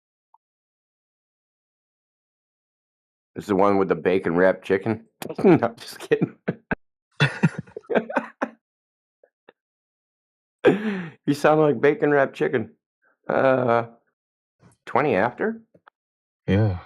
This is the one with the bacon wrapped chicken. No, just kidding. You sound like bacon wrapped chicken. 20 after? Yeah.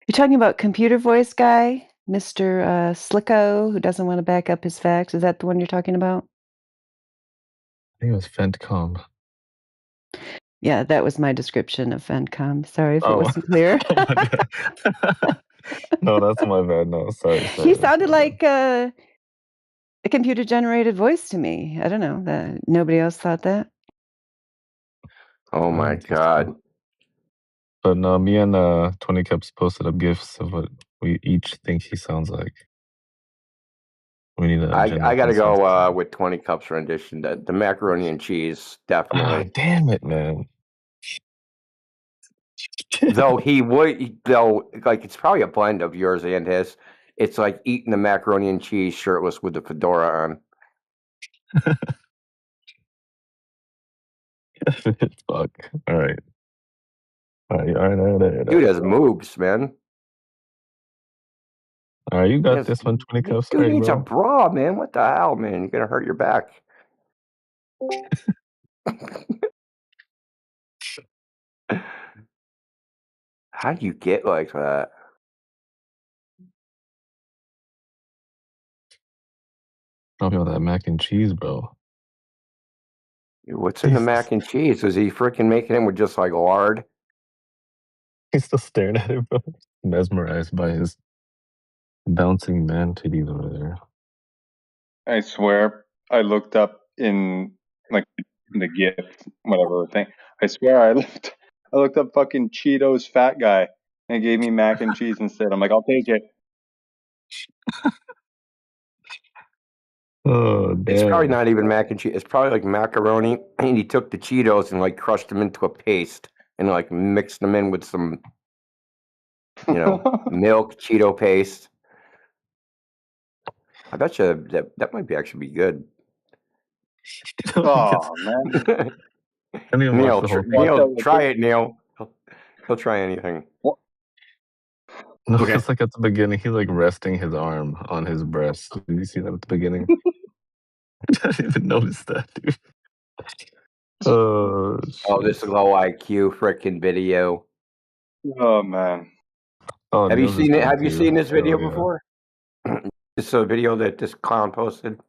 You're talking about computer voice guy, Mr. Slicko, who doesn't want to back up his facts. Is that the one you're talking about? I think it was Fentcom. Yeah, that was my description of Fencom. Sorry if it Oh. wasn't clear. Oh my God. No, that's my bad. No, sorry. He sounded like a computer-generated voice to me. I don't know. Nobody else thought that? Oh my God. But no, me and 20 Cups posted up gifs of what we each think he sounds like. We need a I got to consensus. go with 20 Cups rendition. The macaroni and cheese, definitely. Ah, damn it, man. Though like it's probably a blend of yours and his. It's like eating the macaroni and cheese shirtless with the fedora on. Fuck. All right. All right. Dude has moves, man. All right, you got this one, 20 Cups. Dude All right, needs a bro. bra, man. What the hell, man? You're gonna hurt your back. How do you get like that? Probably all that mac and cheese, bro. What's in the mac and cheese? Is he freaking making him with just like lard? He's still staring at it, bro. Mesmerized by his bouncing man titties over there. I swear, I looked up in like the gift, whatever thing. I swear, I looked up fucking Cheetos fat guy, and it gave me mac and cheese instead. I'm like, I'll take it. Oh, damn. It's probably not even mac and cheese. It's probably like macaroni, and he took the Cheetos and like crushed them into a paste and like mixed them in with some, milk Cheeto paste. I bet you that might actually be good. Oh man, Neil, try it, Neil. He'll try anything. No, it's like at the beginning, he's like resting his arm on his breast. Did you see that at the beginning? I didn't even notice that, dude. Oh, this low IQ freaking video. Oh man. Oh, Have you Neil's seen is it? good Have you too. seen this video Hell yeah. before? It's a video that this clown posted.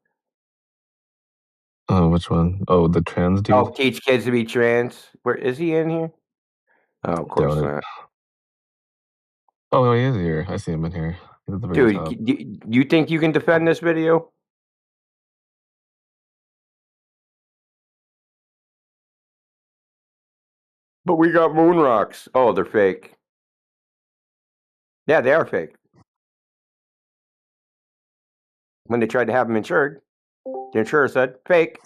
Oh, which one? Oh, the trans dude? Oh, teach kids to be trans. Where is he in here? Oh, of course Doubt it. not. Oh, no, he is here. I see him in here. He's at the very top. Dude, you think you can defend this video? But we got moon rocks. Oh, they're fake. Yeah, they are fake. When they tried to have them insured, the insurer said, fake.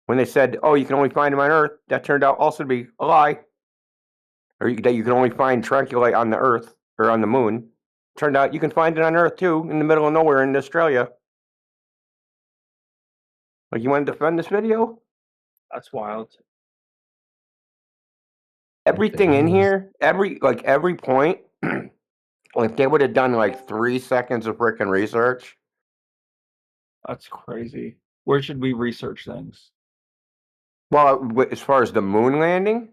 When they said, oh, you can only find them on Earth, that turned out also to be a lie. Or that you can only find tranquilite on the Earth or on the moon. Turned out you can find it on Earth too, in the middle of nowhere in Australia. Like, you want to defend this video? That's wild. Everything in here, every point, if they would have done like 3 seconds of freaking research. That's crazy. Where should we research things? Well, as far as the moon landing,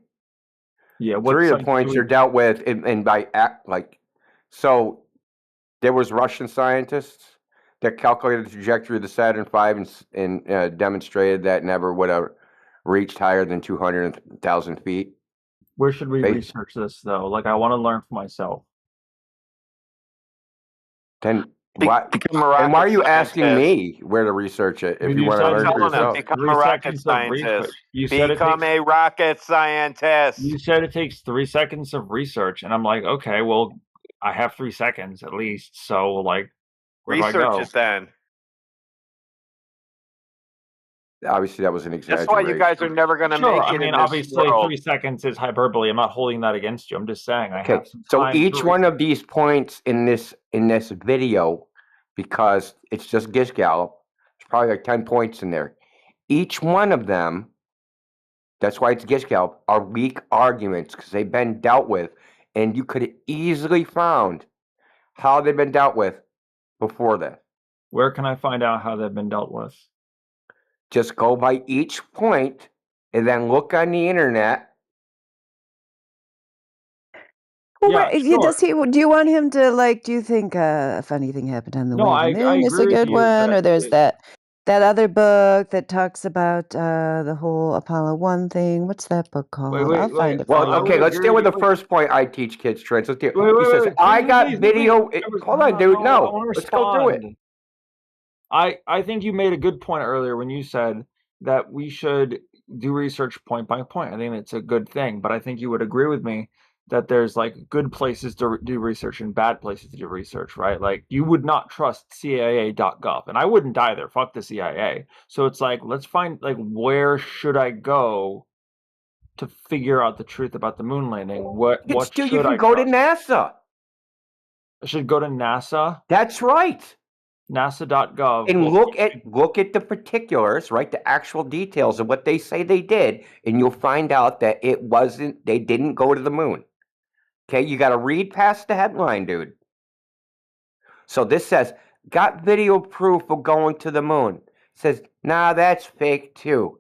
yeah, 3 of the points are dealt with, and by so there was Russian scientists that calculated the trajectory of the Saturn V and demonstrated that never would have reached higher than 200,000 feet. Where should we research this though? Like, I want to learn for myself. Then why? And why are you asking me where to research it if you want to learn for yourself? Become a rocket scientist. Become a rocket scientist. You said it takes 3 seconds of research, and I'm like, okay, well, I have 3 seconds at least, so like, where do I go? Research it then. Obviously, that was an exaggeration. That's why you guys are never going to make it I mean, in this obviously, world. 3 seconds is hyperbole. I'm not holding that against you. I'm just saying I Okay, have some so time each to one of these points in this video, because it's just Gish Gallop, there's probably like 10 points in there. Each one of them, that's why it's Gish Gallop, are weak arguments because they've been dealt with, and you could have easily found how they've been dealt with before that. Where can I find out how they've been dealt with? Just go by each point and then look on the internet. Well, does he? Do you want him to like? Do you think a funny thing happened on the No, way to the I moon is a agree with good you one, that or there's that other book that talks about the whole Apollo 1 thing? What's that book called? I'll find it. Well, okay, let's deal with the first point I teach kids, Trent. Let's deal. He says, I got video. Hold on, dude. No, let's go through it. I think you made a good point earlier when you said that we should do research point by point. I think it's a good thing, but I think you would agree with me that there's like good places to do research and bad places to do research, right? Like, you would not trust CIA.gov, and I wouldn't either. Fuck the CIA. So it's like, let's find, like, where should I go to figure out the truth about the moon landing? What should you can I go trust? to NASA. I should go to NASA. That's right. NASA.gov. And look at the particulars, right? The actual details of what they say they did, and you'll find out that they didn't go to the moon. Okay, you got to read past the headline, dude. So this says, got video proof of going to the moon. It says, nah, that's fake too.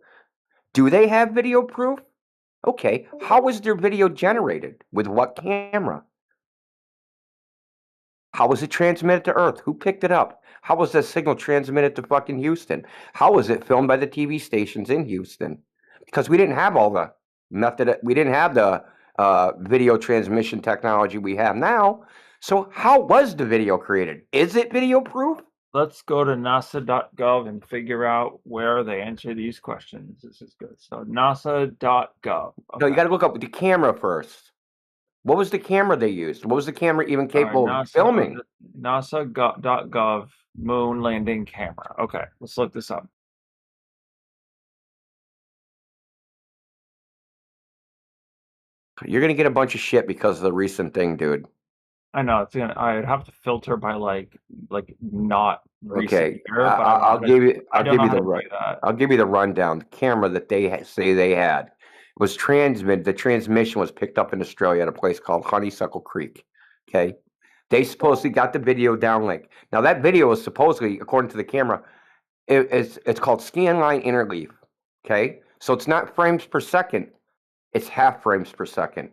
Do they have video proof? Okay, how was their video generated? With what camera? How was it transmitted to Earth? Who picked it up? How was that signal transmitted to fucking Houston? How was it filmed by the TV stations in Houston? Because we didn't have all the we didn't have the video transmission technology we have now. So how was the video created? Is it video proof? Let's go to nasa.gov and figure out where they answer these questions. This is good. So nasa.gov. Okay. No, you got to look up the camera first. What was the camera they used? What was the camera even capable of filming? NASA.gov moon landing camera. Okay, let's look this up. You're gonna get a bunch of shit because of the recent thing, dude. I know I'd have to filter by like not recent. Okay, I'll give you the rundown. The camera that they say they had was transmitted. The transmission was picked up in Australia at a place called Honeysuckle Creek. Okay, they supposedly got the video downlink. Now that video is supposedly, according to the camera, it's called scanline interleave. Okay, so it's not frames per second; it's half frames per second.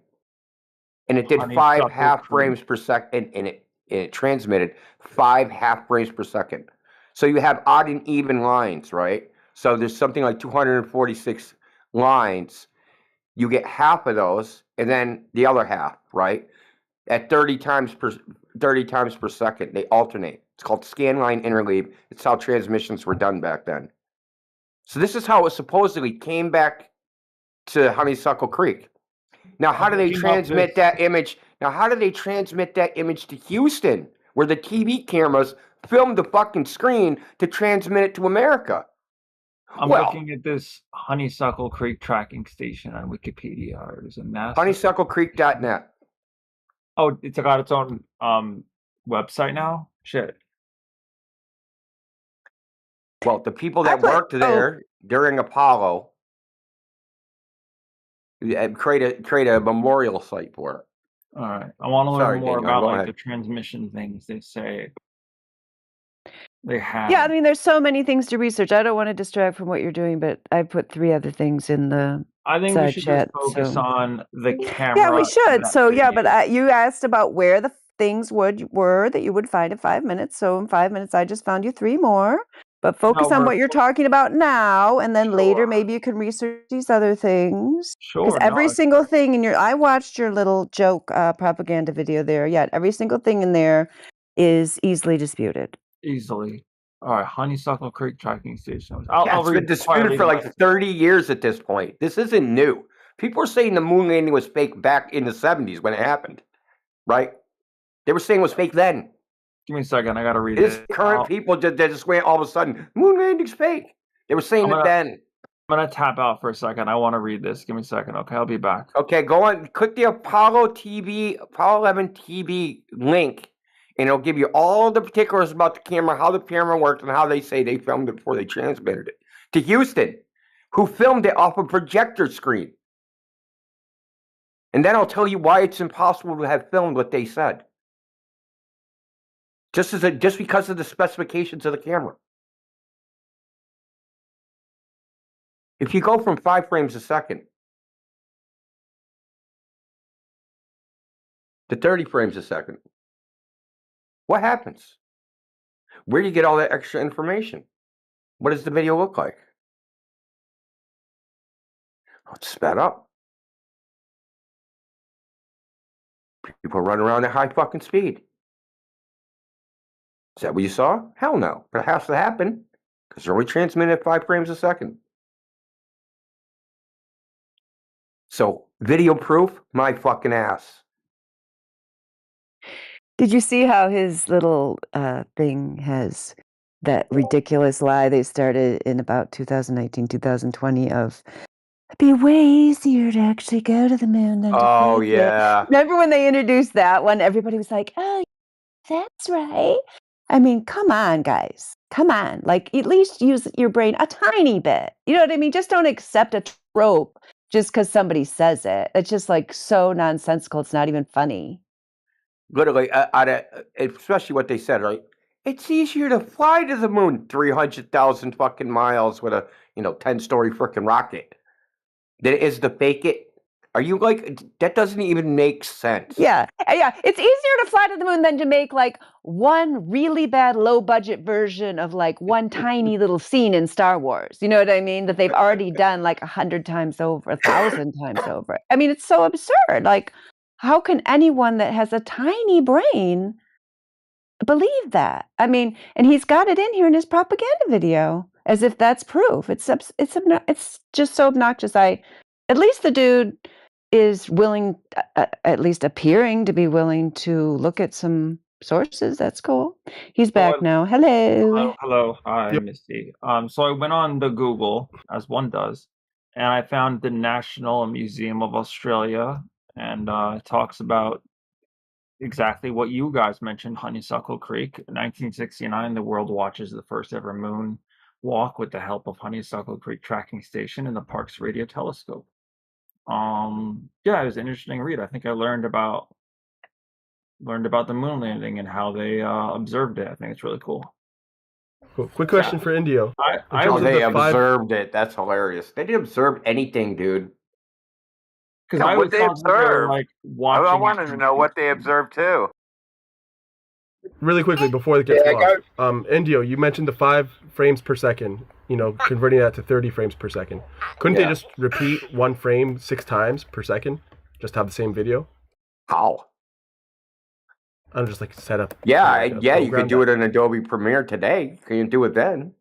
And it did 5 half frames per second, and it transmitted 5 half frames per second. So you have odd and even lines, right? So there's something like 246 lines. You get half of those, and then the other half, right? At 30 times per second, they alternate. It's called scanline interleave. It's how transmissions were done back then. So this is how it supposedly came back to Honeysuckle Creek. Now, how do they transmit that image? Now, how do they transmit that image to Houston, where the TV cameras film the fucking screen to transmit it to America? I'm looking at this Honeysuckle Creek tracking station on Wikipedia. There's a massive HoneysuckleCreek.net. Oh, it's got its own website now? Shit. Well, the people that worked there during Apollo create a memorial site for it. All right. I want to learn more Daniel, about go like ahead. the transmission things they say they have. Yeah, I mean, there's so many things to research. I don't want to distract from what you're doing, but I put 3 other things in the I think we side should chat. just focus on the camera. Yeah, we should. that So they yeah, use. but you asked about where the things were that you would find in 5 minutes. So in 5 minutes, I just found you 3 more. But focus on what you're talking about now, and then later maybe you can research these other things. Because Sure. every single thing in your, I watched your little joke propaganda video there. Yeah, every single thing in there is easily disputed. Easily. All right, Honeysuckle Creek tracking station. It's been disputed for like 30 years at this point. This isn't new. People were saying the moon landing was fake back in the 70s when it happened, right? They were saying it was fake then. Give me a second. I got to read It's it. current people that just went all of a sudden, moon landing's fake. They were saying it then. I'm going to tap out for a second. I want to read this. Give me a second. Okay, I'll be back. Okay, go on. Click the Apollo 11 TV link, and it'll give you all the particulars about the camera, how the camera worked, and how they say they filmed it before they transmitted it to Houston, who filmed it off a projector screen. And then I'll tell you why it's impossible to have filmed what they said. Just because of the specifications of the camera. If you go from 5 frames a second to 30 frames a second, what happens? Where do you get all that extra information? What does the video look like? Oh, it's sped up. People run around at high fucking speed. Is that what you saw? Hell no. But it has to happen because they're only transmitting at 5 frames a second. So, video proof, my fucking ass. Did you see how his little thing has that ridiculous lie they started in about 2019, 2020 of it'd be way easier to actually go to the moon than to fake it. Remember when they introduced that one? Everybody was like, oh, that's right. I mean, come on, guys. Come on. Like, at least use your brain a tiny bit. You know what I mean? Just don't accept a trope just because somebody says it. It's just like so nonsensical. It's not even funny. Literally, especially what they said, right? It's easier to fly to the moon 300,000 fucking miles with a 10-story freaking rocket than it is to fake it. Are you like, that doesn't even make sense. Yeah. It's easier to fly to the moon than to make like one really bad low budget version of like one tiny little scene in Star Wars. You know what I mean? That they've already done like 100 times over, 1,000 times over. I mean, it's so absurd. Like, how can anyone that has a tiny brain believe that? I mean, and he's got it in here in his propaganda video as if that's proof. It's just so obnoxious. At least the dude is willing, at least appearing to be willing to look at some sources. That's cool. He's back now. Hello. Hello. Hi, Misty. So I went on the Google, as one does, and I found the National Museum of Australia, and it talks about exactly what you guys mentioned, Honeysuckle Creek. In 1969, the world watches the first ever moon walk with the help of Honeysuckle Creek tracking station and the park's radio telescope. Yeah, it was an interesting read. I think I learned about the moon landing and how they observed it. I think it's really cool. Cool. Quick question for Indio. They observed it. That's hilarious. They didn't observe anything, dude. Because what they observed. Like watching. I wanted to know what they observed too. Really quickly before it gets lost. Indio, you mentioned the 5 frames per second. Converting that to 30 frames per second. Couldn't they just repeat one frame 6 times per second? Just have the same video? How? I'm just like set up. Yeah, you could do it in Adobe Premiere today. You can do it then.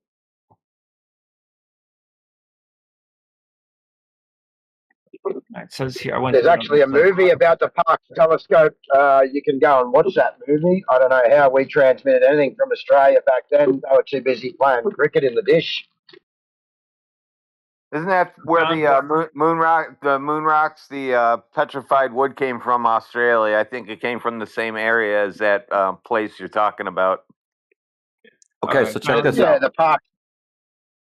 It says here. I went. There's actually a movie about the Parkes telescope. You can go and watch that movie. I don't know how we transmitted anything from Australia back then. They were too busy playing cricket in the dish. Isn't that where the moon rocks, the petrified wood came from? Australia. I think it came from the same area as that place you're talking about. Okay, so check this out. The Parkes.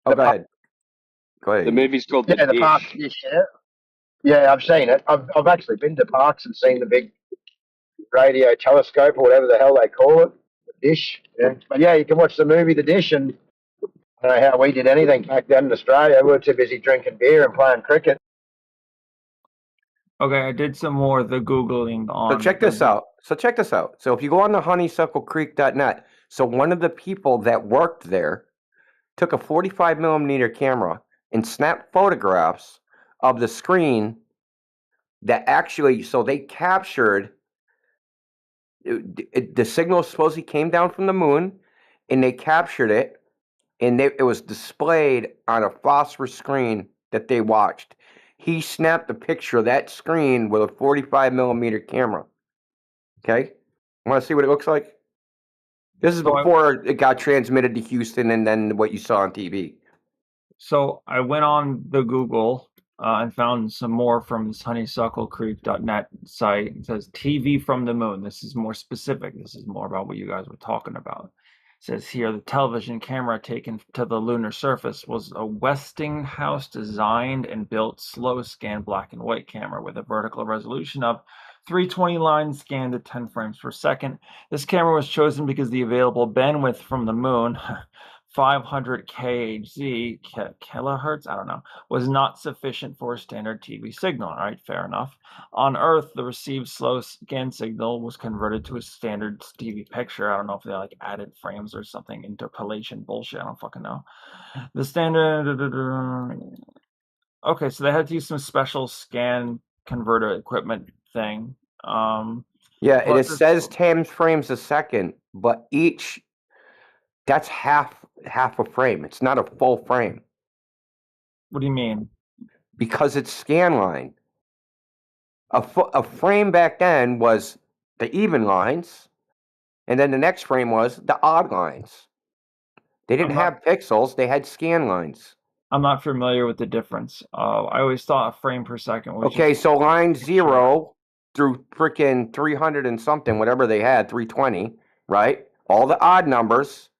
Oh, go ahead. Go ahead. The movie's called The Parkes dish. Yeah, I've seen it. I've actually been to Parkes and seen the big radio telescope or whatever the hell they call it, the dish. Yeah. But yeah, you can watch the movie The Dish, and I don't know how we did anything back then in Australia. We were too busy drinking beer and playing cricket. Okay, I did some more of the Googling on. So check this out. So if you go on the honeysucklecreek.net, so one of the people that worked there took a 45 millimeter camera and snapped photographs of the screen that actually, so they captured the signal supposedly came down from the moon, and they captured it, and it was displayed on a phosphorus screen that they watched. He snapped a picture of that screen with a 45 millimeter camera. Okay? Want to see what it looks like? This is before it got transmitted to Houston and then what you saw on TV. So I went on the Google and found some more from this honeysucklecreek.net site. It says TV from the moon. This is more specific. This is more about what you guys were talking about. It says here the television camera taken to the lunar surface was a Westinghouse designed and built slow scan black and white camera with a vertical resolution of 320 lines scanned at 10 frames per second. This camera was chosen because the available bandwidth from the moon 500 kHz, kilohertz, I don't know, was not sufficient for a standard TV signal. All right, fair enough. On Earth, the received slow scan signal was converted to a standard TV picture. I don't know if they like added frames or something, interpolation bullshit. I don't fucking know. The standard. Okay, so they had to use some special scan converter equipment thing. Yeah, and it says 10 frames a second, but that's half a frame. It's not a full frame. What do you mean? Because it's scan line. A frame back then was the even lines, and then the next frame was the odd lines. They didn't have pixels, they had scan lines. I'm not familiar with the difference. I always thought a frame per second was Okay, so line 0 through freaking 300 and something, whatever they had, 320, right? All the odd numbers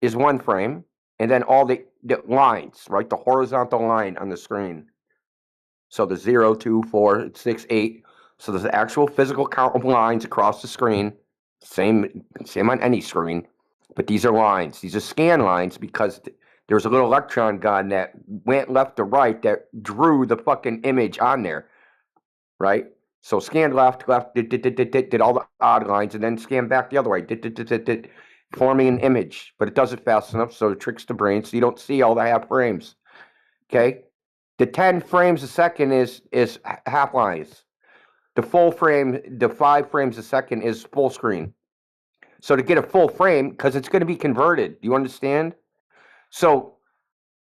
is one frame, and then all the lines, right? The horizontal line on the screen. So the 0, 2, 4, 6, 8. So there's the actual physical count of lines across the screen. Same on any screen. But these are lines. These are scan lines because there's a little electron gun that went left to right that drew the fucking image on there. Right? So scan left, did all the odd lines, and then scan back the other way, forming an image. But it does it fast enough, so it tricks the brain, so you don't see all the half frames. Okay? The 10 frames a second is half lines. The full frame, the 5 frames a second is full screen. So to get a full frame, because it's going to be converted, do you understand? So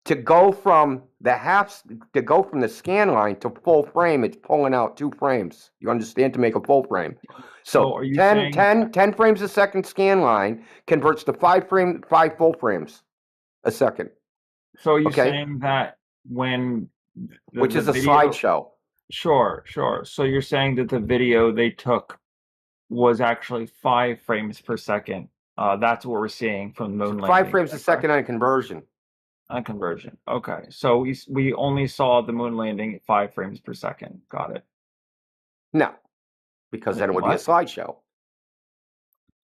to go from the scan line to full frame, it's pulling out 2 frames. You understand? To make a full frame. So are you 10 frames a second scan line converts to 5 full frames a second. So are you saying that when which is a slideshow? Sure. So you're saying that the video they took was actually 5 frames per second. That's what we're seeing from the moon landing. 5 frames a second on conversion. On conversion. Okay. So we only saw the moon landing at 5 frames per second. Got it. No, because then it would be a slideshow.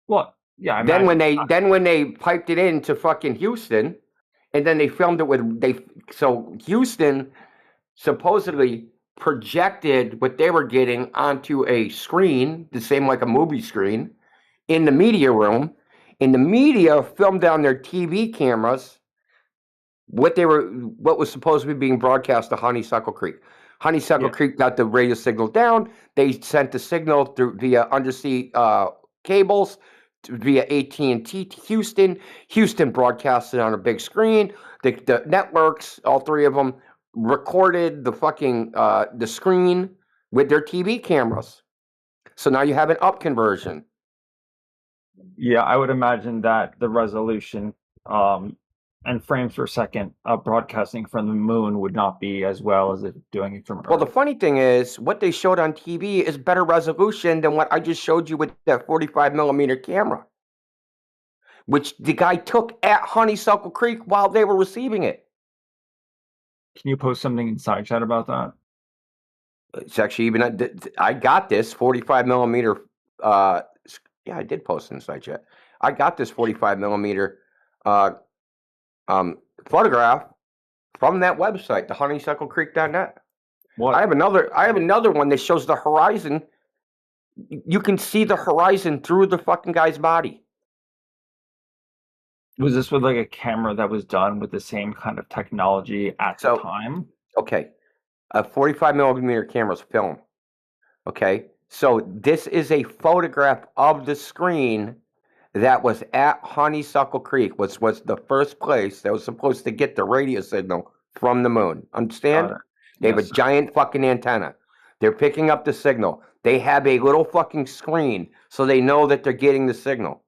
Well, yeah. Then when they piped it into fucking Houston, and then they filmed it so Houston supposedly projected what they were getting onto a screen, the same like a movie screen, in the media room. And the media filmed on their TV cameras what was supposed to be being broadcast to Honeysuckle Creek. Honeysuckle Creek got the radio signal down. They sent the signal via undersea cables via AT&T to Houston. Houston broadcasted on a big screen. The networks, all 3 of them, recorded the fucking the screen with their TV cameras. So now you have an up conversion. Yeah, I would imagine that the resolution and frames per second of broadcasting from the moon would not be as well as if doing it from Earth. Well, the funny thing is, what they showed on TV is better resolution than what I just showed you with that 45 millimeter camera, which the guy took at Honeysuckle Creek while they were receiving it. Can you post something in side chat about that? It's actually even I got this 45 millimeter. Yeah, I did post it in side chat. I got this 45 millimeter photograph from that website, the honeysucklecreek.net. What? I have another one that shows the horizon. You can see the horizon through the fucking guy's body. Was this with like a camera that was done with the same kind of technology at the time? Okay. A 45 millimeter camera's film. Okay. So this is a photograph of the screen that was at Honeysuckle Creek, which was the first place that was supposed to get the radio signal from the moon. Understand? They have a giant fucking antenna. They're picking up the signal. They have a little fucking screen so they know that they're getting the signal.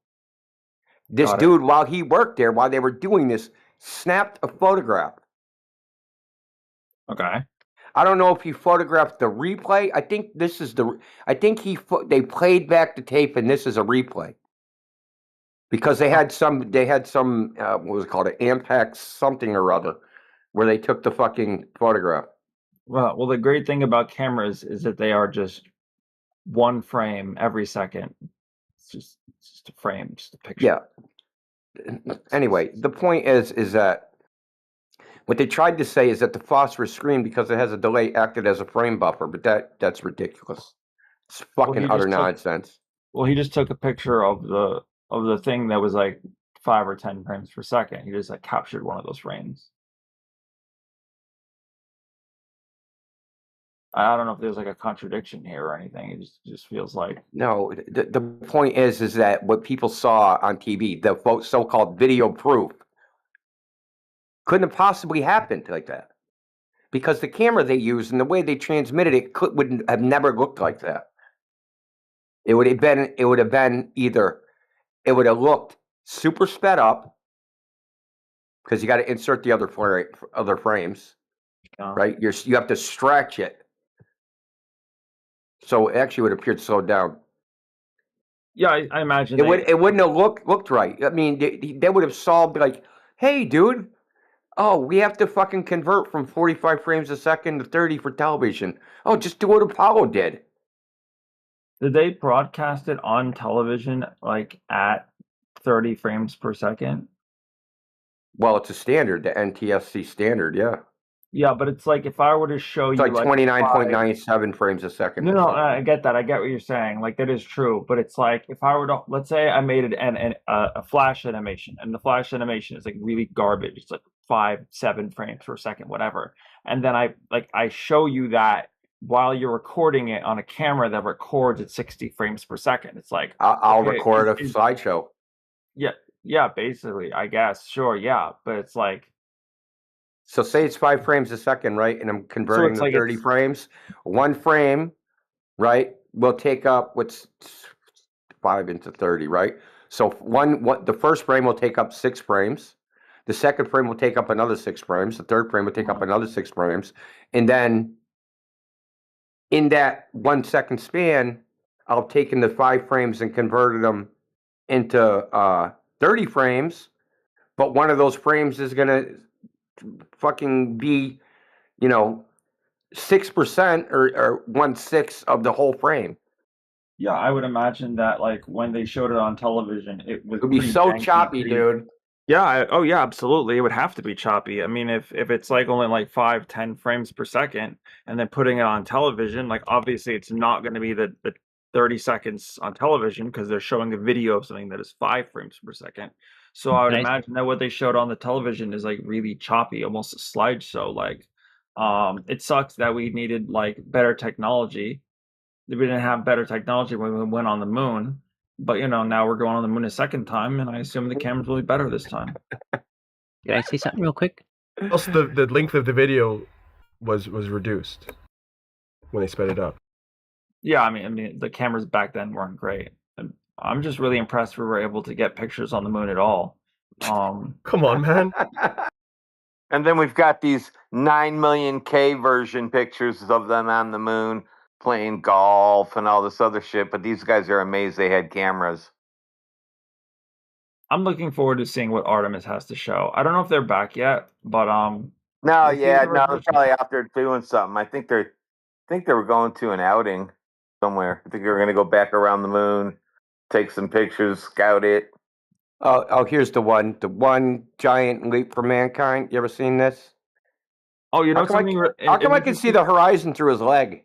This dude, while he worked there, while they were doing this, snapped a photograph. Okay. I don't know if he photographed the replay. I think this is they played back the tape and this is a replay. Because they had some what was it called, an Ampex something or other, where they took the fucking photograph. Well, the great thing about cameras is that they are just one frame every second. It's just a frame, just a picture. Yeah. Anyway, the point is that what they tried to say is that the phosphorus screen, because it has a delay, acted as a frame buffer, but that's ridiculous. It's fucking utter nonsense. Well, he just took a picture of the thing that was like 5 or 10 frames per second. He just like captured one of those frames. I don't know if there's like a contradiction here or anything. It just feels like no. The point is that what people saw on TV, the so-called video proof, couldn't have possibly happened like that, because the camera they used and the way they transmitted it would have never looked like that. It would have looked super sped up, because you got to insert the other frames, right? You have to stretch it. So it actually would have appeared slowed down. Yeah, I imagine it wouldn't have looked right. I mean, they would have solved like, hey, dude, we have to fucking convert from 45 frames a second to 30 for television. Oh, just do what Apollo did. Did they broadcast it on television like at 30 frames per second? Well, it's a standard, the NTSC standard, yeah. Yeah, but it's like if I were to show it's you like 29.97 frames a second. No, I get that. I get what you're saying. Like that is true, but it's like if I were to, let's say I made a flash animation, and the flash animation is like really garbage. It's like 5-7 frames per second, whatever. And then I show you that while you're recording it on a camera that records at 60 frames per second. It's like I'll record a slideshow. Yeah, basically, I guess. Sure, yeah, but it's like. So say it's 5 frames a second, right? And I'm converting to 30 frames. One frame, right, will take up what's 5 into 30, right? So the first frame will take up 6 frames. The second frame will take up another 6 frames. The third frame will take up another 6 frames. And then in that 1 second span, I've taken the 5 frames and converted them into 30 frames. But one of those frames is going to fucking be, 6% or 1/6 of the whole frame. Yeah, I would imagine that like when they showed it on television, it would be so choppy, dude. Yeah, yeah, absolutely. It would have to be choppy. I mean, if it's like only like 5-10 frames per second, and then putting it on television, like obviously it's not going to be the 30 seconds on television, because they're showing a video of something that is 5 frames per second. So I would imagine that what they showed on the television is like really choppy, almost a slideshow. Like, it sucks that we needed like better technology. We didn't have better technology when we went on the moon, but now we're going on the moon a second time, and I assume the cameras will be better this time. Can I say something real quick? Also, the length of the video was reduced when they sped it up. Yeah, I mean, the cameras back then weren't great. And I'm just really impressed we were able to get pictures on the moon at all. Come on, man. And then we've got these 9 million K version pictures of them on the moon playing golf and all this other shit. But these guys are amazed they had cameras. I'm looking forward to seeing what Artemis has to show. I don't know if they're back yet, but No, we'll see yeah, what no, they're they're probably out there doing something. I think they were going to an outing somewhere. I think they were going to go back around the moon, take some pictures, scout it. Oh, here's the one giant leap for mankind. You ever seen this? Oh, you know How come something? how come I can see the horizon through his leg?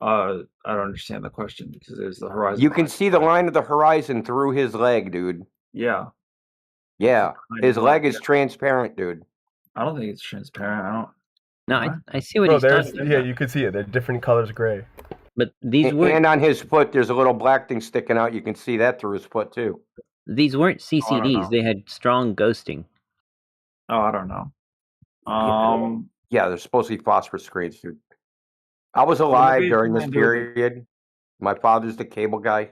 I don't understand the question because there's the horizon. You can see the line of the horizon through his leg, dude. Yeah. Yeah, his leg is transparent, dude. I don't think it's transparent. I don't. No, I see what No, he's there's talking yeah, about. you can see it. They're different colors gray. But these weren't And on his foot, there's a little black thing sticking out. You can see that through his foot too. these weren't Oh, I don't CCDs. know. They had strong ghosting. Oh, I don't know. Yeah, they're supposed to be phosphorus screens, dude. I was Well, alive maybe during it's this something to do with period. My father's the cable guy.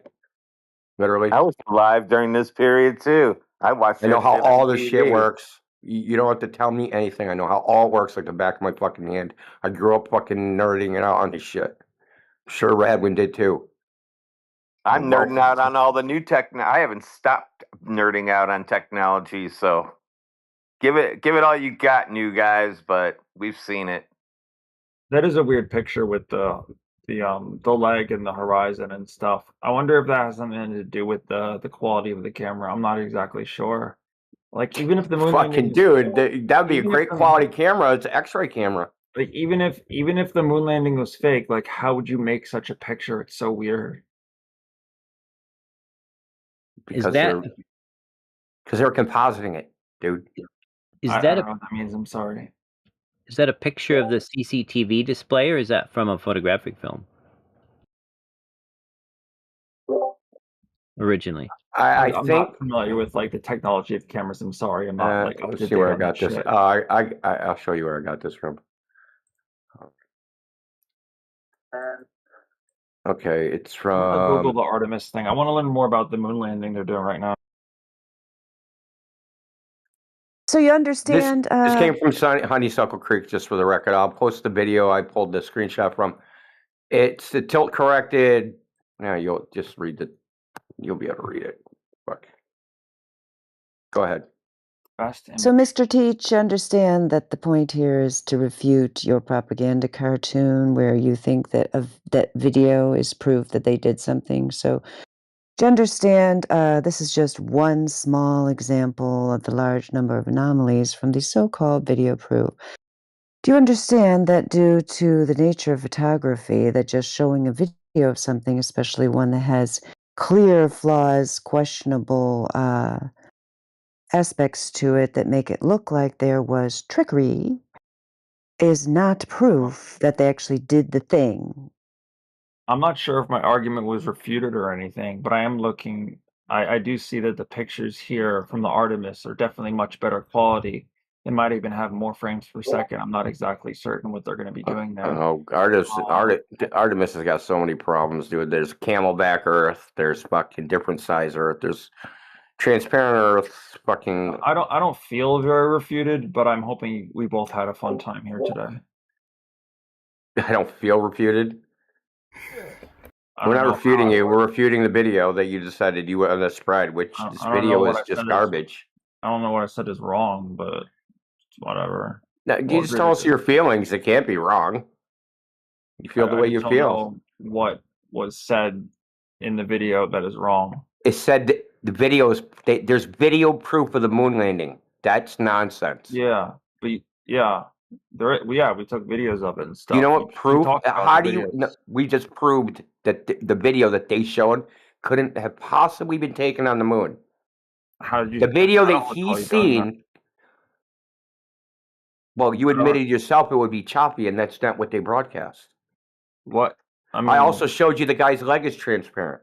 Literally. I was alive during this period too. I watched I know that how shit all on this shit TV. works. You don't have to tell me anything. I know how all it works like the back of my fucking hand. I grew up fucking nerding it out on this shit. Sure, Radwin did too. I'm nerding out on all the new tech. I haven't stopped nerding out on technology, so give it all you got, new guys. But we've seen it. That is a weird picture with the leg and the horizon and stuff. I wonder if that has something to do with the quality of the camera. I'm not exactly sure. Like even if the moon landing Fucking dude, that'd be a great quality camera. It's an X-ray camera. Like even if the moon landing was fake, like how would you make such a picture? It's so weird. Because that- they're compositing it, dude. I don't know what that means. I'm sorry. Is that a picture of the CCTV display, or is that from a photographic film? Originally, I'm think not familiar with like the technology of cameras. I'm sorry. I'm not like up let's to see date where I on got that this. shit. I'll show you where I got this from. Okay, it's I'll Google from. the Artemis thing. I want to learn more about the moon landing they're doing right now. So you understand? This came from Honeysuckle Creek, just for the record. I'll post the video I pulled the screenshot from. It's the tilt corrected. Now you'll just read it. You'll be able to read it. Fuck. Go ahead. So, Mr. Teach, you understand that the point here is to refute your propaganda cartoon where you think that that video is proof that they did something. So, do you understand this is just one small example of the large number of anomalies from the so-called video proof? Do you understand that due to the nature of photography, that just showing a video of something, especially one that has clear flaws, questionable aspects to it that make it look like there was trickery, is not proof that they actually did the thing? I'm not sure if my argument was refuted or anything, but I am looking. I do see that the pictures here from the Artemis are definitely much better quality. They might even have more frames per second. I'm not exactly certain what they're going to be doing there. Oh, Artemis has got so many problems, dude. There's Camelback Earth. There's fucking different size Earth. There's transparent Earth. Fucking. I don't feel very refuted, but I'm hoping we both had a fun time here today. I don't feel refuted. I We're don't not know refuting how- you. We're refuting the video that you decided you were the spread, which I this don't know video what is I just said is- garbage. I don't know what I said is wrong, but whatever. Now, you just tell us your feelings. It can't be wrong. You feel the way you I just don't feel. know what was said in the video that is wrong. It said that the video is there's video proof of the moon landing. That's nonsense. Yeah, but yeah, we took videos of it and stuff. You know We what proof? talked about How the do you? videos. No, we just proved that the video that they showed couldn't have possibly been taken on the moon. How did you? The video I don't that recall he's you doing that. seen. Well, you admitted yourself it would be choppy, and that's not what they broadcast. What? I I mean, also showed you the guy's leg is transparent.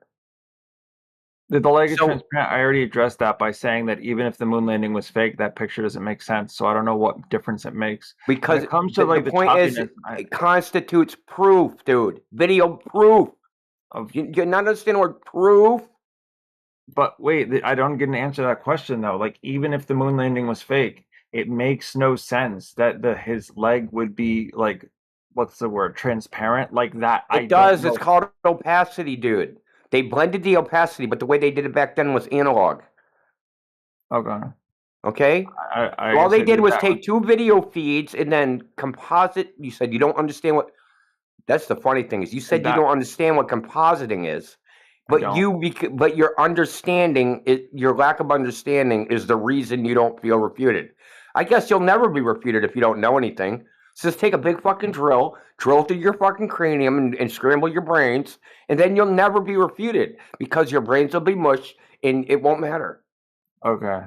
The leg is transparent. I already addressed that by saying that even if the moon landing was fake, that picture doesn't make sense. So I don't know what difference it makes. Because when it comes to the point is, it constitutes proof, dude. Video proof. You're not understanding what proof? But wait, I don't get an answer to that question though. Like, even if the moon landing was fake, it makes no sense that his leg would be like, what's the word, transparent like that. It does. It's called opacity, dude. They blended the opacity, but the way they did it back then was analog. Okay. Okay? All they did was take two video feeds and then composite. You said you don't understand what... That's the funny thing is you said you don't understand what compositing is. But your understanding, your lack of understanding is the reason you don't feel refuted. I guess you'll never be refuted if you don't know anything. So just take a big fucking drill through your fucking cranium and scramble your brains, and then you'll never be refuted because your brains will be mush and it won't matter. Okay.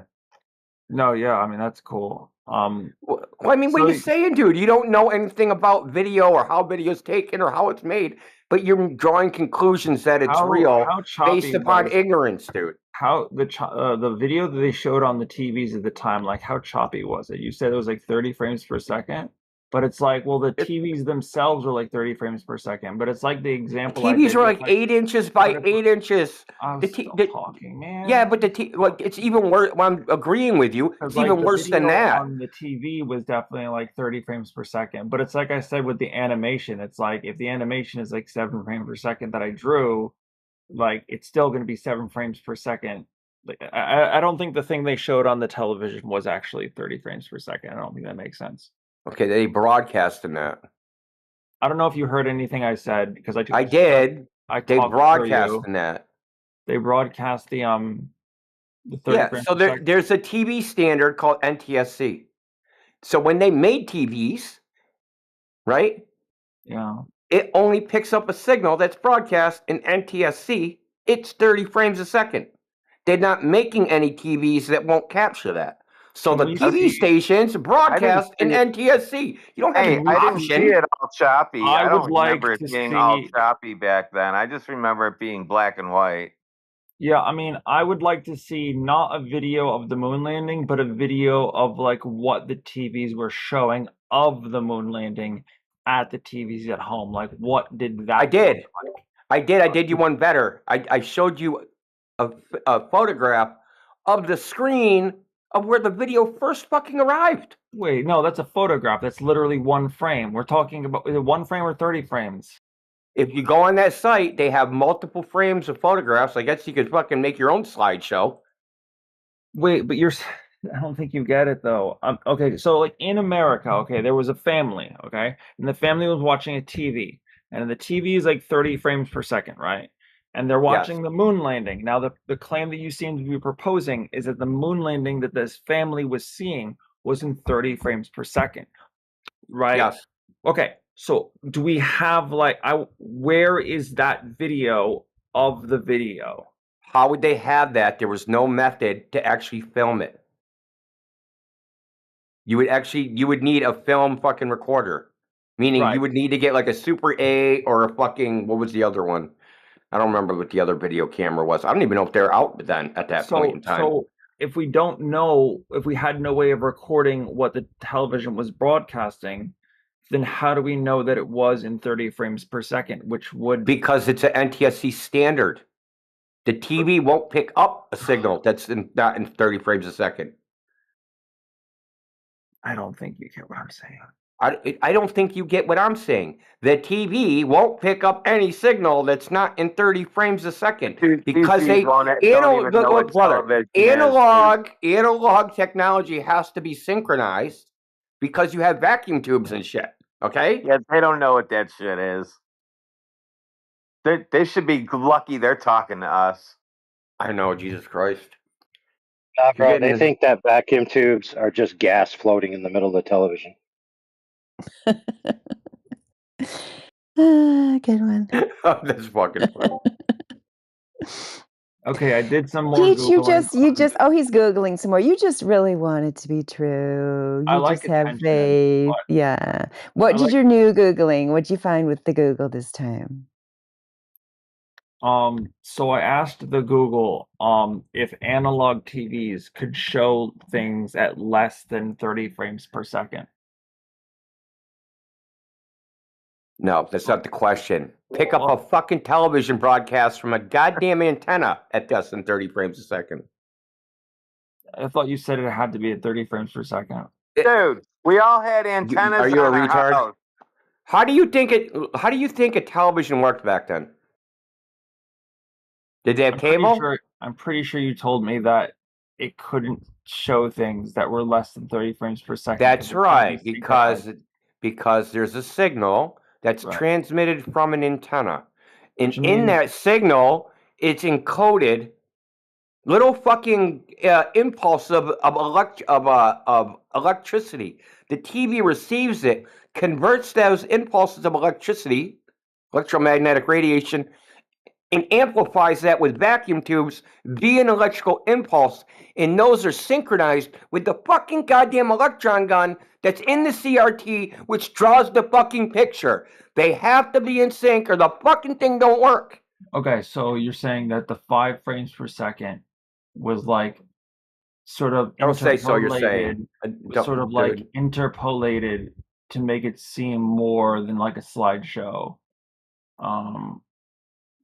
No, yeah, I mean, that's cool. Well, I mean, what are you saying, dude? You don't know anything about video or how video's taken or how it's made, but you're drawing conclusions that it's real based upon ignorance, dude. How the video that they showed on the TVs at the time, like how choppy was it? You said it was like 30 frames per second, but it's like, well, the TVs themselves are like 30 frames per second, but it's like the example. TVs are like 8 inches by 8 inches. I'm still talking, man. Yeah, but it's even worse. Well, I'm agreeing with you. It's like, even worse than that. On the TV was definitely like 30 frames per second, but it's like I said with the animation, it's like if the animation is like 7 frames per second that I drew, like it's still going to be 7 frames per second. Like, I don't think the thing they showed on the television was actually 30 frames per second. I don't think that makes sense. Okay, they broadcast in that. I don't know if you heard anything I said because I did. They broadcast in that. They broadcast the 30 frames so per second. there's a TV standard called NTSC. So when they made TVs, right? Yeah. It only picks up a signal that's broadcast in NTSC. It's 30 frames a second. They're not making any TVs that won't capture that. So the TV stations broadcast in NTSC. You don't have any I option. didn't see it all choppy. I don't remember like it to being all see- choppy back then. I just remember it being black and white. Yeah, I mean, I would like to see not a video of the moon landing, but a video of like what the TVs were showing of the moon landing at the TVs at home. Like, what did that? I did. look like? I did you one better. I showed you a photograph of the screen of where the video first fucking arrived. Wait, no, that's a photograph. That's literally 1 frame. We're talking about, is it 1 frame or 30 frames? If you go on that site, they have multiple frames of photographs. I guess you could fucking make your own slideshow. Wait, but I don't think you get it though. Okay, so like in America, okay, there was a family, okay, and the family was watching a TV, and the TV is like 30 frames per second, right? And they're watching the moon landing. Now, the claim that you seem to be proposing is that the moon landing that this family was seeing was in 30 frames per second, right? Yes. Okay, so do we have where is that video of the video? How would they have that? There was no method to actually film it. You would need a film fucking recorder, meaning you would need to get like a Super 8 or a fucking, what was the other one? I don't remember what the other video camera was. I don't even know if they're out then at that point in time. So if we don't know, if we had no way of recording what the television was broadcasting, then how do we know that it was in 30 frames per second, which would... Because it's an NTSC standard. The TV won't pick up a signal that's not in 30 frames a second. I don't think you get what I'm saying. I don't think you get what I'm saying. The TV won't pick up any signal that's not in 30 frames a second because analog technology has to be synchronized because you have vacuum tubes and shit. Okay? Yeah, they don't know what that shit is. They should be lucky they're talking to us. I know, Jesus Christ. Nah, bro, they think that vacuum tubes are just gas floating in the middle of the television. Good one. That's fucking funny. Okay, I did some more You Googling. just oh, he's Googling some more. You just really want it to be true. I You like just have attention, faith. but Yeah. What I did like- your new Googling? What'd you find with the Google this time? So I asked the Google, if analog TVs could show things at less than 30 frames per second. No, that's not the question. Pick up a fucking television broadcast from a goddamn antenna at less than 30 frames a second. I thought you said it had to be at 30 frames per second. Dude, we all had antennas Are you a on our retard? house. How do you think a television worked back then? Did they have cable? I'm pretty sure you told me that it couldn't show things that were less than 30 frames per second. That's right, because there's a signal that's transmitted from an antenna. And in that signal, it's encoded little fucking impulse of electricity. The TV receives it, converts those impulses of electricity, electromagnetic radiation, and amplifies that with vacuum tubes via an electrical impulse. And those are synchronized with the fucking goddamn electron gun that's in the CRT, which draws the fucking picture. They have to be in sync or the fucking thing don't work. Okay, so you're saying that the 5 frames per second was like sort of Don't say so, you're saying. sort of like interpolated to make it seem more than like a slideshow.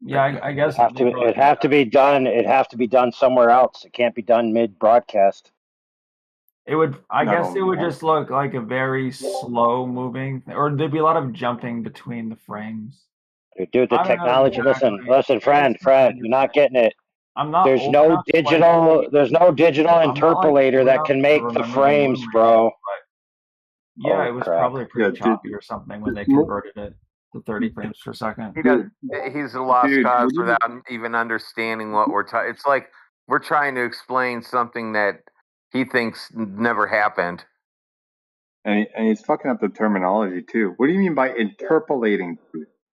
Yeah, I guess It'd have to be done. It'd have to be done somewhere else. It can't be done mid-broadcast. It would. I guess it would just look like a very slow moving, or there'd be a lot of jumping between the frames. Dude, the technology. Listen, friend, you're not getting it. I'm not. There's no digital interpolator that can make the frames, bro. Yeah, it was probably pretty choppy or something when they converted it to 30 frames per second. He's a lost cause without even understanding what we're talking. It's like we're trying to explain something that he thinks never happened. And he's fucking up the terminology too. What do you mean by interpolating?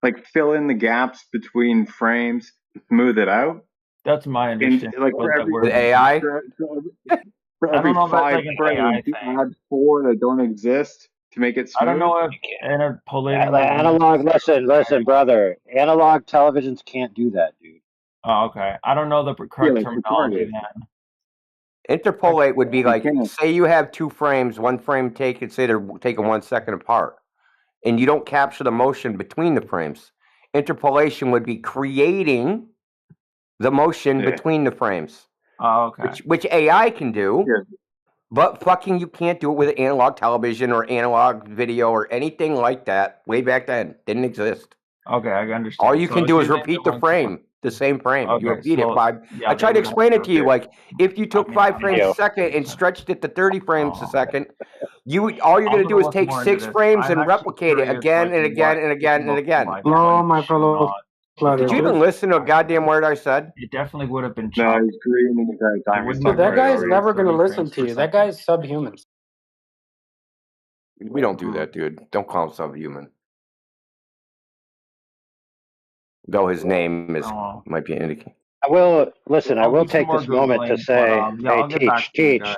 Like fill in the gaps between frames, smooth it out? That's my understanding. Like for every AI? For every 5 frames, you add 4 that don't exist to make it smooth. I don't know if interpolating. Analog. Listen, brother. Analog televisions can't do that, dude. Oh, okay. I don't know the correct terminology then. Interpolate would be like, say you have 2 frames, one frame taken, say they're taken 1 second apart, and you don't capture the motion between the frames. Interpolation would be creating the motion between the frames. Oh, okay. Which AI can do, but fucking you can't do it with analog television or analog video or anything like that. Way back then, didn't exist. Okay, I understand. All you can do is repeat the frame. The same frame. You repeat it 5. I tried to explain it to you. Like if you took 5 frames a second and stretched it to 30 frames a second, all you're going to do is take 6 frames and replicate it again and again and again and again. No, my fellow. Did you even listen to a goddamn word I said? It definitely would have been. No, he's agreeing the entire time. Dude, that guy's never going to listen to you. That guy's subhuman. We don't do that, dude. Don't call him subhuman. Though his name might be an indicator. I will take this moment to say,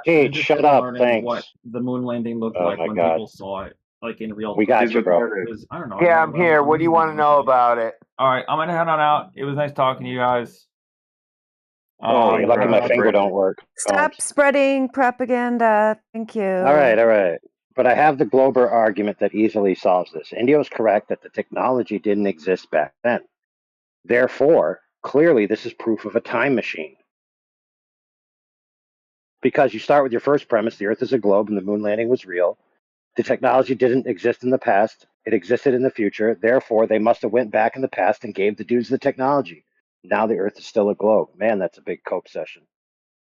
hey, Teach, shut up, thanks. What the moon landing looked like when people saw it, like in real time. We got you, bro. I don't know. Yeah, I'm here. What do you want to know about it? All right, I'm gonna head on out. It was nice talking to you guys. Oh, you're lucky my finger don't work. Stop spreading propaganda. Thank you. All right. But I have the Glober argument that easily solves this. Indio is correct that the technology didn't exist back then. Therefore, clearly this is proof of a time machine. Because you start with your first premise, the Earth is a globe and the moon landing was real. The technology didn't exist in the past. It existed in the future. Therefore, they must have went back in the past and gave the dudes the technology. Now the Earth is still a globe. Man, that's a big cope session.